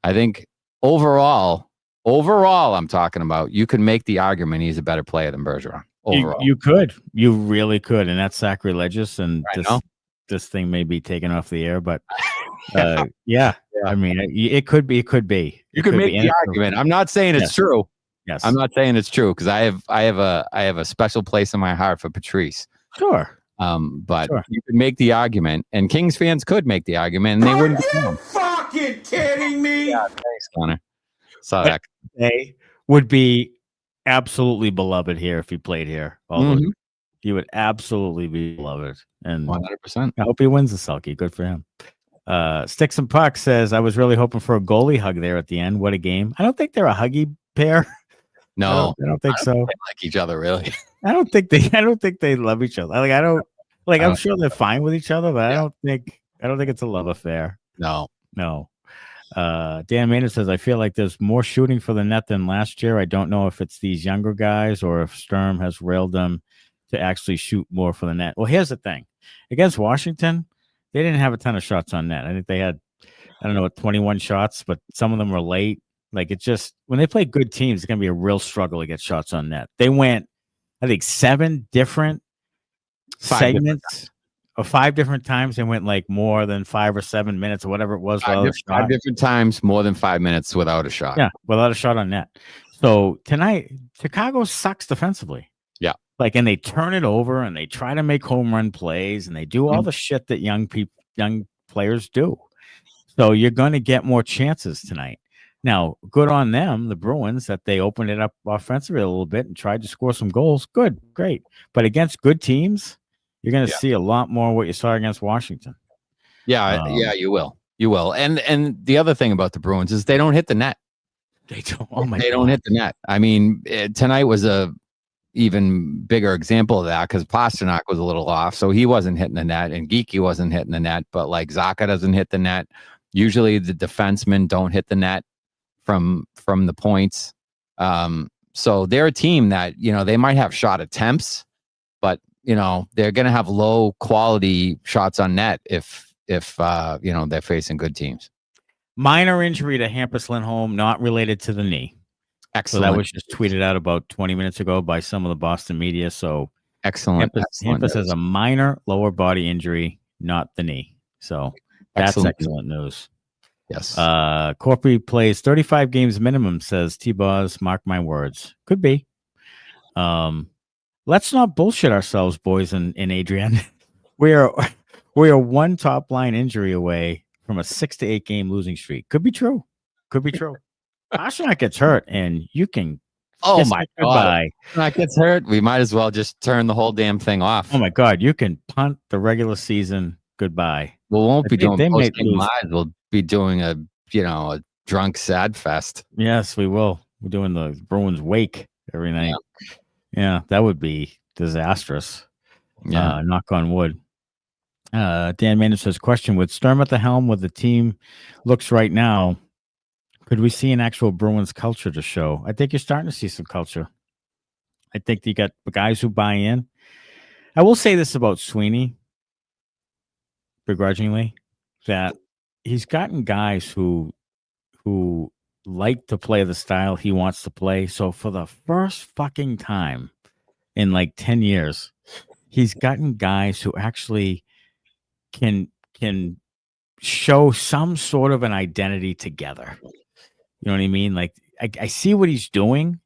I think overall, I'm talking about. You could make the argument he's a better player than Bergeron. Overall, you really could, and that's sacrilegious. And this thing may be taken off the air, but I mean, it could be. You could make the argument. I'm not saying it's true. Yes, I'm not saying it's true because I have a special place in my heart for Patrice. Sure. But you could make the argument, and Kings fans could make the argument, and they wouldn't. Are you fucking kidding me? Yeah, thanks, Connor. Saw that. They would be absolutely beloved here if he played here. He would absolutely be beloved. And 100%. I hope he wins the Selke. Good for him. Sticks and Puck says, I was really hoping for a goalie hug there at the end. What a game. I don't think they're a huggy pair. No, I don't think so. They like each other, really. I don't think they love each other. I'm sure they're fine with each other, but I don't think it's a love affair. No. Dan Maynard says, I feel like there's more shooting for the net than last year. I don't know if it's these younger guys or if Sturm has railed them to actually shoot more for the net. Well, here's the thing. Against Washington, they didn't have a ton of shots on net. I think they had, 21 shots, but some of them were late. Like, it's just, when they play good teams, it's going to be a real struggle to get shots on net. They went, I think, 7 different segments. Or 5 different times they went like more than 5 or 7 minutes or whatever it was. 5 different times, more than 5 minutes without a shot. Yeah, without a shot on net. So tonight, Chicago sucks defensively. Yeah. And they turn it over and they try to make home run plays and they do all the shit that young players do. So you're going to get more chances tonight. Now, good on them, the Bruins, that they opened it up offensively a little bit and tried to score some goals. Good, great. But against good teams, you're going to see a lot more what you saw against Washington. Yeah, you will. You will. And the other thing about the Bruins is they don't hit the net. They don't. Oh my! They don't hit the net. I mean, tonight was a even bigger example of that because Pastrnak was a little off, so he wasn't hitting the net, and Geekie wasn't hitting the net. But like Zacha doesn't hit the net. Usually, the defensemen don't hit the net from the points. So they're a team that they might have shot attempts, but they're going to have low quality shots on net if they're facing good teams. Minor injury to Hampus Lindholm, not related to the knee. Excellent. So that was just tweeted out about 20 minutes ago by some of the Boston media. So excellent. Hampus has a minor lower body injury, not the knee. So that's excellent news. Yes. Corpy plays 35 games minimum, says T-Boz. Mark my words. Could be. Let's not bullshit ourselves, boys and Adrian. We are one top line injury away from a 6 to 8 game losing streak. Could be true. Pastrnak gets hurt, and you can. Oh my God! Pastrnak gets hurt. We might as well just turn the whole damn thing off. Oh my God! You can punt the regular season goodbye. We won't be doing post-game live. We'll be doing a drunk sad fest. Yes, we will. We're doing the Bruins wake every night. Yeah, that would be disastrous. Yeah, knock on wood. Dan Maynard says, question, with Sturm at the helm, with the team looks right now, Could we see an actual Bruins culture to show? I think you're starting to see some culture. I think you got guys who buy in. I will say this about Sweeney, begrudgingly, that he's gotten guys who like to play the style he wants to play. So for the first fucking time in like 10 years, he's gotten guys who actually can show some sort of an identity together. You know what I mean? Like I see what he's doing.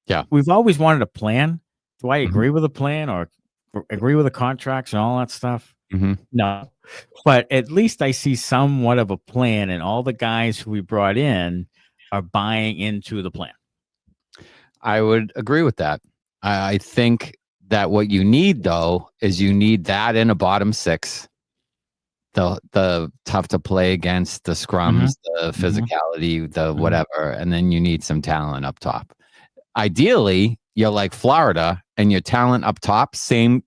Yeah. We've always wanted a plan. Do I agree with a plan or agree with the contracts and all that stuff? No. But at least I see somewhat of a plan, and all the guys who we brought in are buying into the plan. I would agree with that. I think that what you need, though, is you need that in a bottom six. The tough to play against, the scrums, the physicality, the whatever, and then you need some talent up top. Ideally, you're like Florida, and your talent up top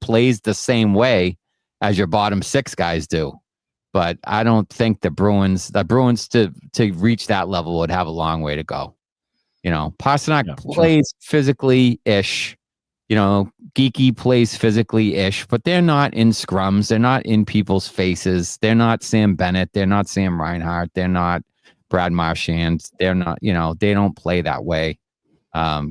plays the same way as your bottom six guys do. But I don't think the Bruins to reach that level would have a long way to go. You know, Pastrnak plays physically-ish. You know, Geekie plays physically-ish, but they're not in scrums. They're not in people's faces. They're not Sam Bennett. They're not Sam Reinhart. They're not Brad Marchand. They're not, they don't play that way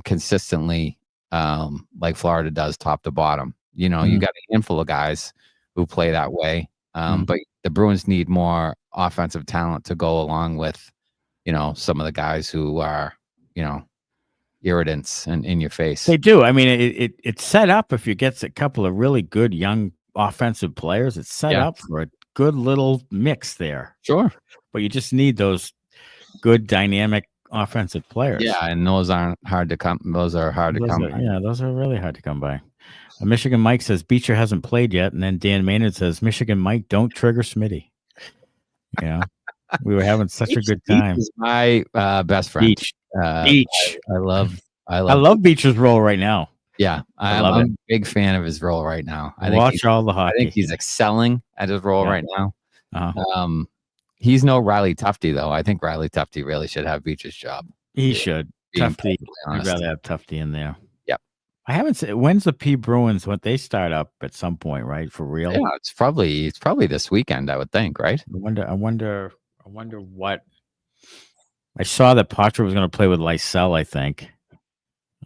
consistently like Florida does top to bottom. You know, you got a handful of guys who play that way. But the Bruins need more offensive talent to go along with, some of the guys who are, irritants and in your face. They do. I mean, it's set up if you get a couple of really good young offensive players. It's set up for a good little mix there. Sure. But you just need those good dynamic offensive players. Yeah, and those aren't hard to come. Those are hard to come by. Yeah, those are really hard to come by. Michigan Mike says Beecher hasn't played yet, and then Dan Maynard says Michigan Mike, don't trigger Smitty. We were having such a good time. He's my best friend. Beach. I love Beecher's role right now. Yeah, I'm a big fan of his role right now. Watch all the hockey. I think he's excelling at his role right now. He's no Riley Tufte though. I think Riley Tufte really should have Beecher's job. He should. Tufte. I'd rather have Tufte in there. Yep. I haven't seen. When's the P Bruins? When they start up at some point, right? For real? Yeah, it's probably this weekend. I would think, right? I wonder what. I saw that Poitras was going to play with Lysell, I think.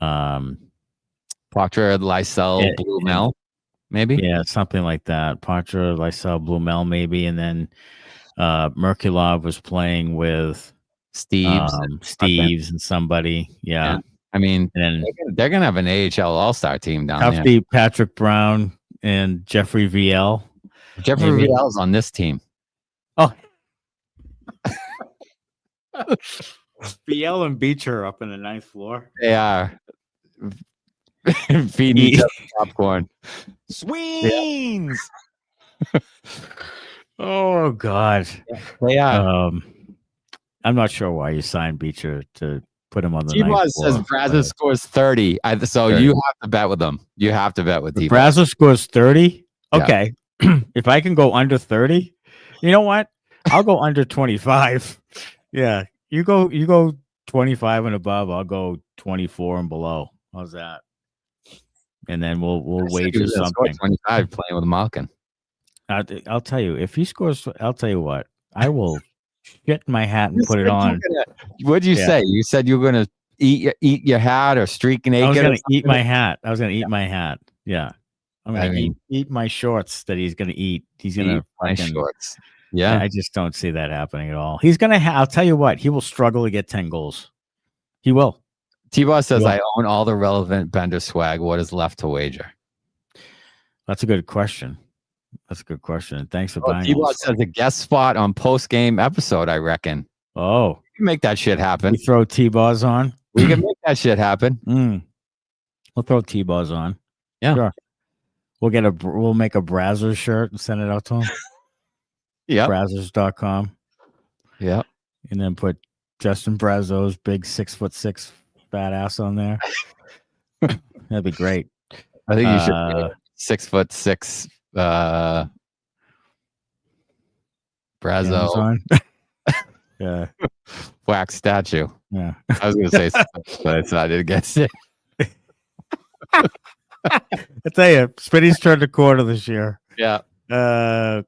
Poitras, Lysell, Blumel, maybe? Yeah, something like that. Poitras, Lysell, Blumel, maybe. And then Merkulov was playing with Steves and somebody. Yeah. I mean, and they're going to have an AHL All-Star team down there. Patrick Brown, and Jeffrey VL. Jeffrey VL's on this team. Oh. VL and Beecher up in the ninth floor. They are feeding each other popcorn. Sweens. Yeah. Oh God. They are. I'm not sure why you signed Beecher to put him on the T-Boz ninth floor. says Braza scores 30. So 30. You have to bet with them. You have to bet with T-Boz. Braza scores 30. Okay. Yeah. If I can go under 30, you know what? I'll go under 25. Yeah, you go 25 and above. I'll go 24 and below. How's that? And then we'll wager something. 25 playing with Malkin. I'll tell you, if he scores, I'll tell you what, I will get my hat and put it on. What'd you say? You said you were gonna eat your hat or streak naked. I was gonna eat my hat. Yeah, I'm gonna eat my shorts that he's gonna eat. He's gonna eat my shorts. Yeah, I just don't see that happening at all. He's gonna. I'll tell you what. He will struggle to get 10 goals. He will. T-Boss says, "I own all the relevant Bender swag. What is left to wager?" That's a good question. And thanks for buying. T-Boss says a guest spot on post-game episode. I reckon. Oh, we can make that shit happen. We throw T-Boss on. We can make that shit happen. We'll throw T-Boss on. Yeah. Sure. We'll make a Brazzers shirt and send it out to him. Yeah. Brazzers.com. Yeah. And then put Justin Brazo's big 6'6" fat ass on there. That'd be great. I think you should 6'6" Brazo. Yeah. wax statue. Yeah. I was going to say something, but I decided against it. I tell you, Smitty's turned a corner this year. Yeah.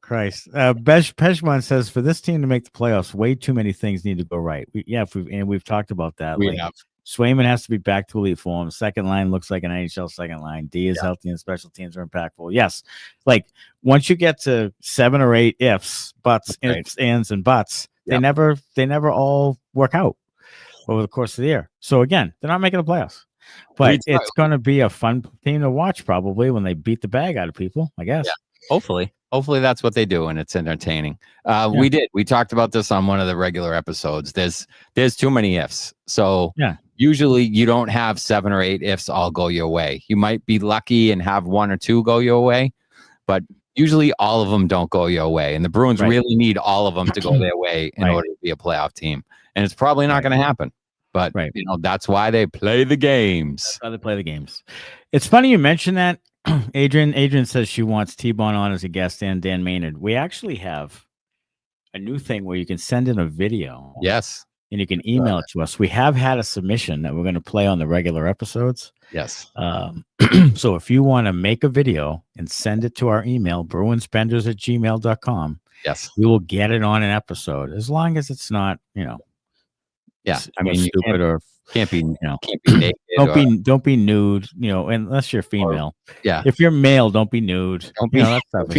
Christ. Peshman says for this team to make the playoffs, way too many things need to go right. We've talked about that. We have. Swayman has to be back to elite form. Second line looks like an NHL second line. D is healthy and special teams are impactful. Yes. Like once you get to 7 or 8 ifs, buts, ifs, ands, and buts, they never all work out over the course of the year. So again, they're not making the playoffs. But it's going to be a fun team to watch probably when they beat the bag out of people, I guess. Yeah. Hopefully that's what they do, and it's entertaining. We talked about this on one of the regular episodes. There's too many ifs. So usually you don't have 7 or 8 ifs all go your way. You might be lucky and have 1 or 2 go your way, but usually all of them don't go your way. And the Bruins really need all of them to go their way in order to be a playoff team. And it's probably not going to happen. But that's why they play the games. That's why they play the games. It's funny you mentioned that. Adrian says she wants T-Bone on as a guest and Dan Maynard. We actually have a new thing where you can send in a video. Yes. And you can email it to us. We have had a submission that we're going to play on the regular episodes. Yes. So if you want to make a video and send it to our email, bruinsbenders@gmail.com. Yes. We will get it on an episode as long as it's not, I mean, stupid or can't be naked. Don't be nude, unless you're female. Yeah. If you're male, don't be nude. Don't be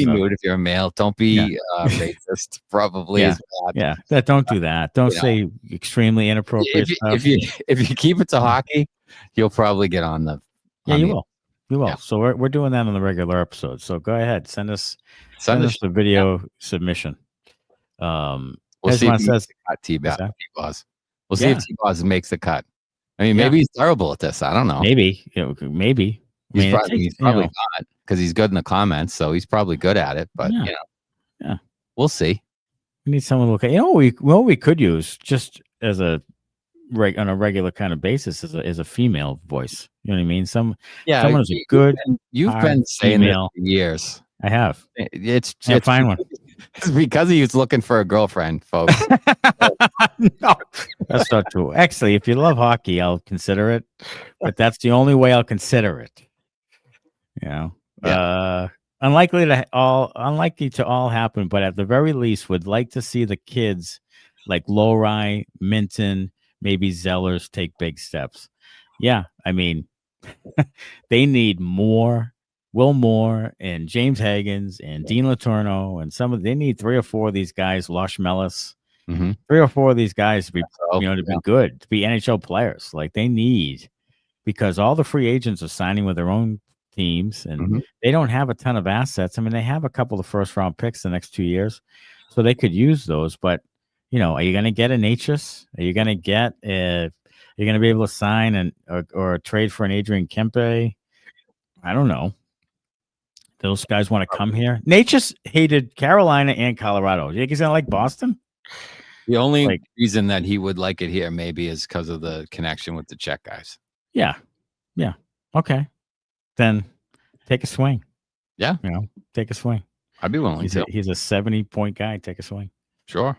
nude if you're a male. Don't be racist. Probably. Don't do that. Don't say extremely inappropriate stuff. If you keep it to hockey, you'll probably get on the. You will. You will. Yeah. So we're doing that on the regular episode. So go ahead, send us the video submission. We'll see if says T-Boz. We'll see if T-Boz makes the cut. I mean, maybe he's terrible at this. I don't know. Maybe. He's probably not, because he's good in the comments, so he's probably good at it. But we'll see. We need someone to look at. We could use just as on a regular kind of basis is a female voice. You know what I mean? Someone who's a good. You've been saying female this for years. I have. It's fine one. It's because he was looking for a girlfriend, folks. No, that's not true. Actually, if you love hockey, I'll consider it, but that's the only way I'll consider it. Unlikely to all happen, but at the very least, would like to see the kids like Lohrei, Minton, maybe Zellers take big steps. Yeah, I mean, they need more. Will Moore and James Hagens and Dean Letourneau and they need 3 or 4 of these guys, Losh Mellis, 3 or 4 of these guys to be to be good, to be NHL players. Like they need, because all the free agents are signing with their own teams and they don't have a ton of assets. I mean, they have a couple of first round picks the next 2 years, so they could use those. But are you going to get a Natchez? Are you going to get you're going to be able to sign or trade for an Adrian Kempe? I don't know. Those guys want to come here. Natchez hated Carolina and Colorado. You think he's going to like Boston? The only reason that he would like it here maybe is because of the connection with the Czech guys. Yeah. Yeah. Okay. Then take a swing. Yeah. Take a swing. I'd be willing to. He's a 70-point guy. Take a swing. Sure.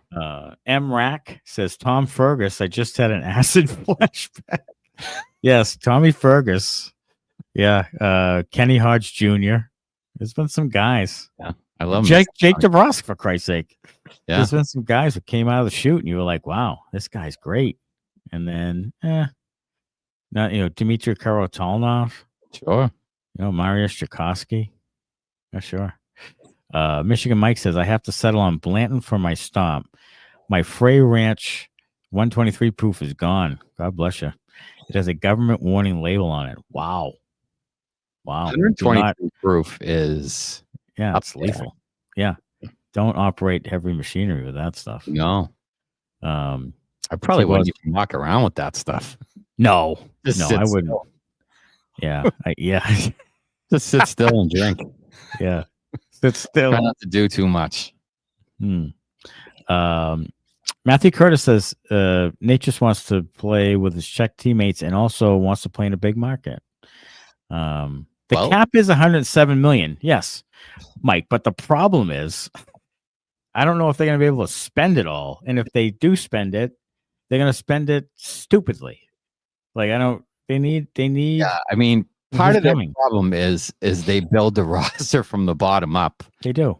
M. Rack says, Tom Fergus, I just had an acid flashback. Yes, Tommy Fergus. Yeah. Kenny Hodge Jr. There's been some guys. Yeah, I love Jake DeBrusk, for Christ's sake. Yeah. There's been some guys who came out of the chute and you were like, wow, this guy's great. And then, Dmitry Karatalnov. Sure. Mariusz Jankowski. Yeah, sure. Michigan Mike says, I have to settle on Blanton for my stomp. My Frey Ranch 123 proof is gone. God bless you. It has a government warning label on it. Wow. 123 proof is it's lethal. Yeah. Don't operate heavy machinery with that stuff. No. I probably wouldn't even walk around with that stuff. No. I wouldn't. Still. Yeah. Just sit still and drink. Yeah. Sit still. Try not to do too much. Matthew Curtis says Natchez wants to play with his Czech teammates and also wants to play in a big market. The cap is $107 million. Yes, Mike. But the problem is, I don't know if they're going to be able to spend it all. And if they do spend it, they're gonna spend it stupidly. Like I don't. They need. Yeah, I mean, part of their problem is they build the roster from the bottom up. They do.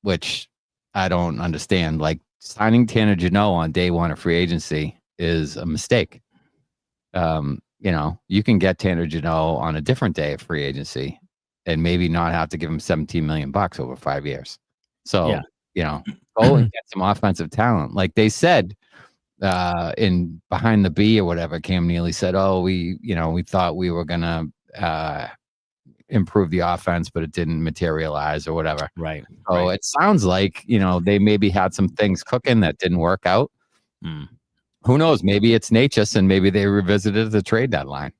Which I don't understand. Like signing Tanner Jeannot on day one of free agency is a mistake. You know, you can get Tanner Jeannot on a different day of free agency and maybe not have to give him $17 million over 5 years. So, you know, go and get some offensive talent. Like they said in Behind the B or whatever, Cam Neely said, oh, we thought we were going to improve the offense, but it didn't materialize or whatever. Right. So it sounds like, you know, they maybe had some things cooking that didn't work out. Who knows? Maybe it's Natchez and maybe they revisited the trade deadline.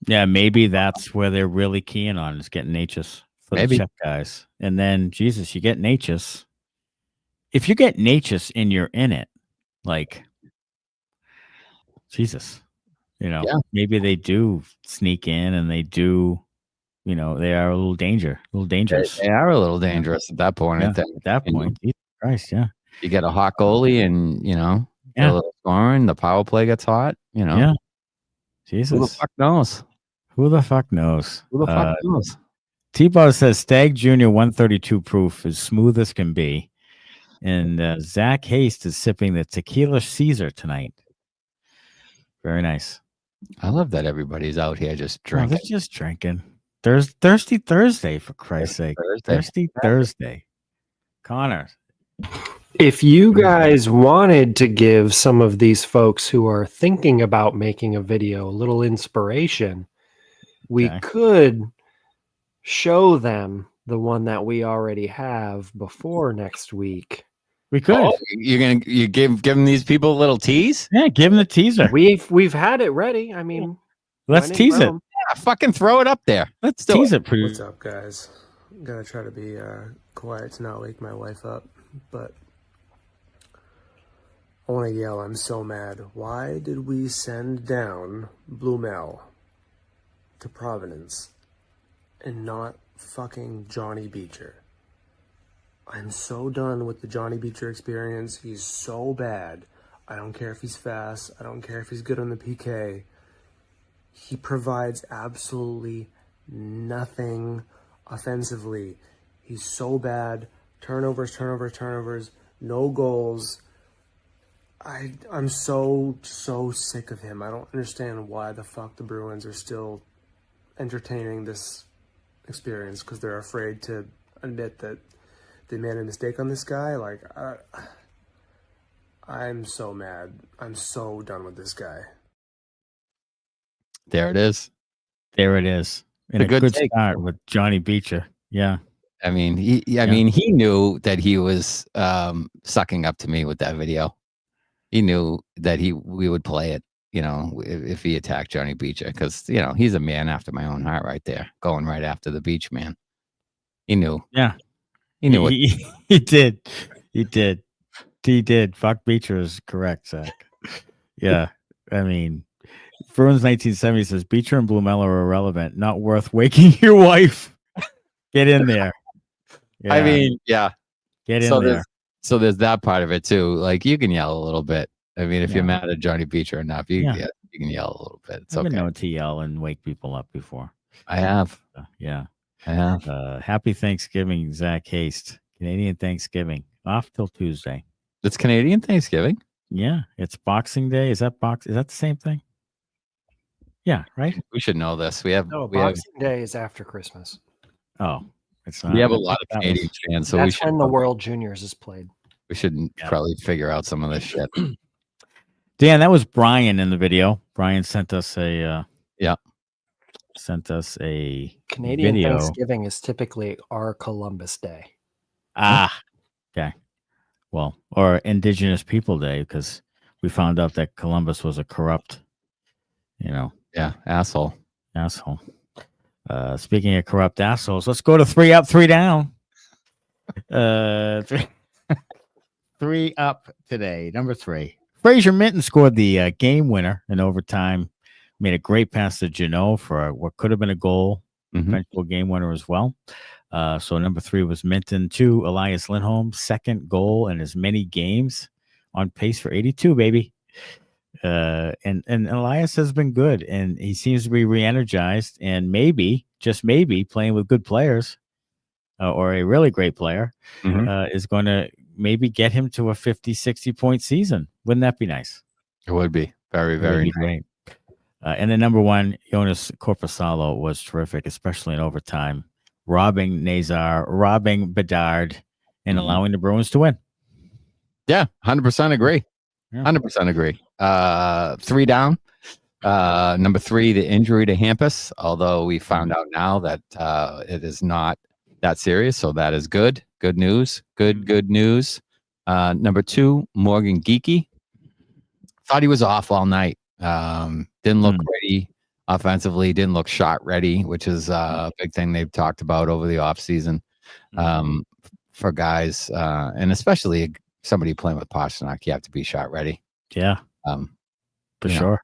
Yeah, maybe that's where they're really keen on is getting Natchez for the check guys. And then, Jesus, you get Natchez. If you get Natchez and you're in it, like, Jesus, you know, maybe they do sneak in and they do, you know, they are a little dangerous. They are a little dangerous at that point. Yeah, I think. At that point, Jesus Christ, yeah. You get a hot goalie and, you know, a little scoring, the power play gets hot, you know. Yeah. Jesus. Who the fuck knows? Who the fuck knows? Who the fuck knows? T-Bow says Stag Jr. 132 proof is smooth as can be. And Zach Haste is sipping the Tequila Caesar tonight. Very nice. I love that everybody's out here just drinking. They're just drinking. Thirsty Thursday, for Christ's sake. Thirsty Thursday. Connor. If you guys wanted to give some of these folks who are thinking about making a video a little inspiration, we could show them the one that we already have before next week. We could. Oh, you give them these people a little tease? Yeah, give them the teaser. We've had it ready. I mean, let's tease it. Yeah, fucking throw it up there. Let's tease it. What's up, guys? I'm gonna try to be quiet to not wake my wife up, but I want to yell. I'm so mad. Why did we send down Blumel to Providence and not fucking Johnny Beecher? I'm so done with the Johnny Beecher experience. He's so bad. I don't care if he's fast. I don't care if he's good on the PK. He provides absolutely nothing offensively. He's so bad. Turnovers, no goals. I'm so sick of him. I don't understand why the fuck the Bruins are still entertaining this experience, because they're afraid to admit that they made a mistake on this guy. Like, I'm so mad. I'm so done with this guy. There it is. And a good start with Johnny Beecher. Yeah. I mean, he knew that he was sucking up to me with that video. He knew that we would play it, you know, if he attacked Johnny Beecher, because, you know, he's a man after my own heart right there, going right after the beach man. He knew. Yeah. He knew he did. He did. Fuck Beecher is correct, Zach. Yeah. I mean, Bruins 1970 says Beecher and Blumel are irrelevant, not worth waking your wife. Get in there. Yeah. I mean, yeah. Get in there. So there's that part of it too. Like, you can yell a little bit. I mean, if you're mad at Johnny Beecher enough, you can yell a little bit. It's I've okay. been known to yell and wake people up before. I have. Yeah. I have. Happy Thanksgiving, Zach Haste. Canadian Thanksgiving. Off till Tuesday. It's Canadian Thanksgiving? Yeah. It's Boxing Day. Is that the same thing? Yeah, right? We should know this. Boxing Day is after Christmas. Oh. It's not. We have a lot of Canadian fans, so that's when the World Juniors is played. We should probably figure out some of this shit. Dan, that was Brian in the video. Brian sent us a Canadian video. Thanksgiving is typically our Columbus Day. Okay. Well, or Indigenous People Day, because we found out that Columbus was a corrupt, asshole. Speaking of corrupt assholes, let's go to 3 up, 3 down. 3 up today. Number 3. Fraser Minton scored the game winner in overtime. Made a great pass to Jeannot for what could have been a goal. Eventual game winner as well. So number 3 was Minton. 2, Elias Lindholm. Second goal in as many games. On pace for 82, baby. And Elias has been good, and he seems to be re-energized, and maybe, just maybe, playing with good players or a really great player is going to maybe get him to a 50, 60-point season. Wouldn't that be nice? It would be very, very nice. Great. And then number one, Joonas Korpisalo was terrific, especially in overtime, robbing Nazar, robbing Bedard, and allowing the Bruins to win. Yeah, 100% agree. 100% agree. 3 down. Number 3, the injury to Hampus, although we found out now that it is not that serious, so that is good. Good news. Good news. Number 2, Morgan Geekie. Thought he was off all night. Didn't look ready offensively. Didn't look shot ready, which is a big thing they've talked about over the offseason for guys, and especially somebody playing with Pastrnak. You have to be shot ready. Yeah, for sure.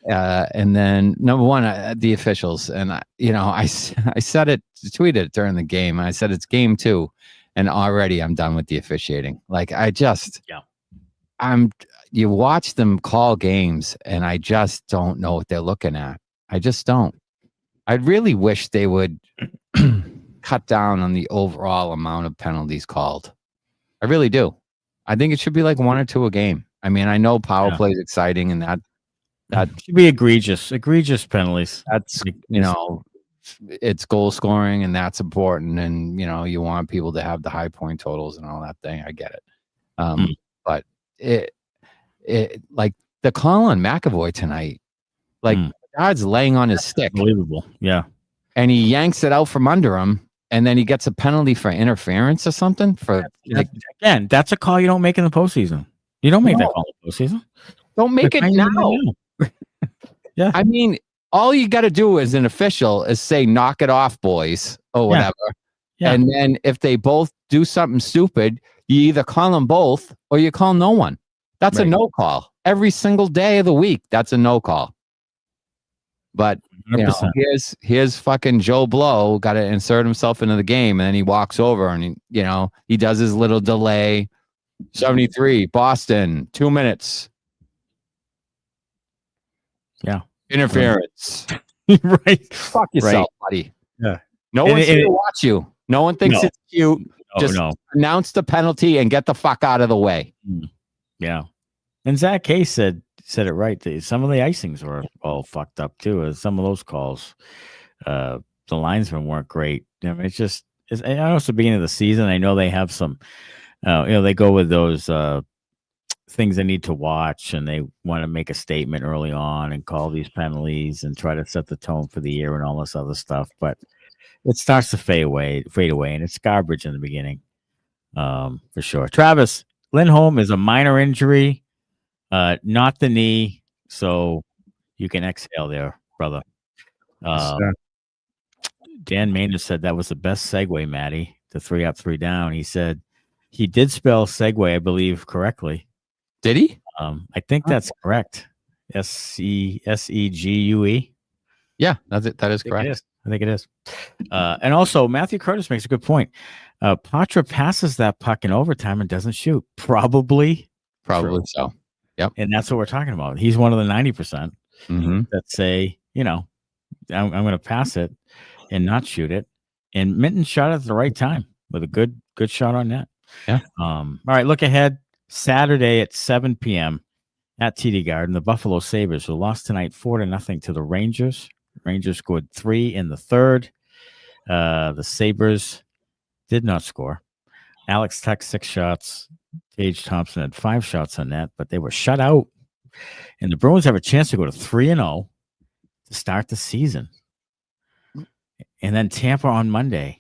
And then number 1, the officials, and I said it, tweeted it during the game. I said it's game 2, and already I'm done with the officiating. Like you watch them call games, and I just don't know what they're looking at. I just don't. I really wish they would cut down on the overall amount of penalties called. I really do. I think it should be like 1 or 2 a game. I mean, I know power play is exciting, and that should be egregious penalties. That's it's goal scoring, and that's important, and you want people to have the high point totals and all that thing. I get it, but it like the call on McAvoy tonight, like God's laying on his stick, unbelievable, yeah, and he yanks it out from under him, and then he gets a penalty for interference or something. Again, that's a call you don't make in the postseason. You don't make that call in the postseason. Don't make it now. Yeah, I mean, all you got to do as an official is say, "Knock it off, boys," or whatever. Yeah. And then if they both do something stupid, you either call them both or you call no one. That's a no call. Every single day of the week, that's a no call. But here's fucking Joe Blow got to insert himself into the game, and then he walks over and he does his little delay. 73 Boston, 2 minutes. Yeah, interference. Right. Fuck yourself, buddy. Yeah. No one's here to watch you. No one thinks it's cute. Just announce the penalty and get the fuck out of the way. Yeah. And Zach Hayes said it right. Some of the icings were all fucked up too. Some of those calls, the linesmen weren't great. I mean, I know it's the beginning of the season. I know they have some, they go with those things they need to watch, and they want to make a statement early on and call these penalties and try to set the tone for the year and all this other stuff. But it starts to fade away, and it's garbage in the beginning, for sure. Travis, Lindholm is a minor injury. Not the knee, so you can exhale there, brother. Dan Maynard said that was the best segue, Matty, the 3 up, 3 down. He said he did spell segue, I believe, correctly. Did he? I think that's correct. Sesegue. Yeah, that is correct. I think it is. And also, Matthew Curtis makes a good point. Poitras passes that puck in overtime and doesn't shoot. Probably so. Yep. And that's what we're talking about. He's one of the 90% that say, I'm going to pass it and not shoot it. And Minton shot it at the right time with a good shot on net. Yeah. All right, look ahead. Saturday at 7 p.m. at TD Garden, the Buffalo Sabres, who lost tonight 4-0 to the Rangers. Rangers scored 3 in the third. The Sabres did not score. Alex Tuck 6 shots. Tage Thompson had 5 shots on net, but they were shut out. And the Bruins have a chance to go to 3-0 to start the season. And then Tampa on Monday,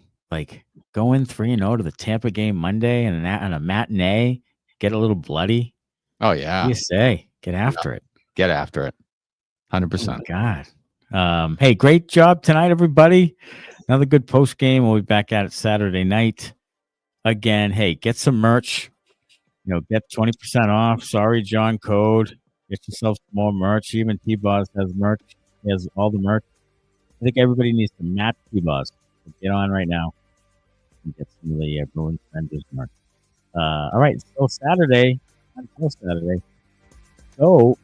go in 3-0 to the Tampa game Monday and a matinee, get a little bloody. Oh, yeah. What do you say? Get after it. Get after it. 100%. Oh, God. Hey, great job tonight, everybody. Another good post game. We'll be back at it Saturday night. Again, hey, get some merch. Get 20% off. Sorry, John code. Get yourself some more merch. Even T-Boss has merch. He has all the merch. I think everybody needs to match T-Boss. So get on right now and get some of the Bruins Benders merch. All right, so Saturday, Oh.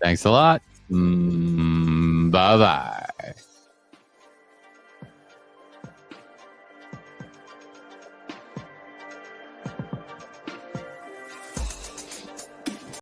Thanks a lot. Bye-bye.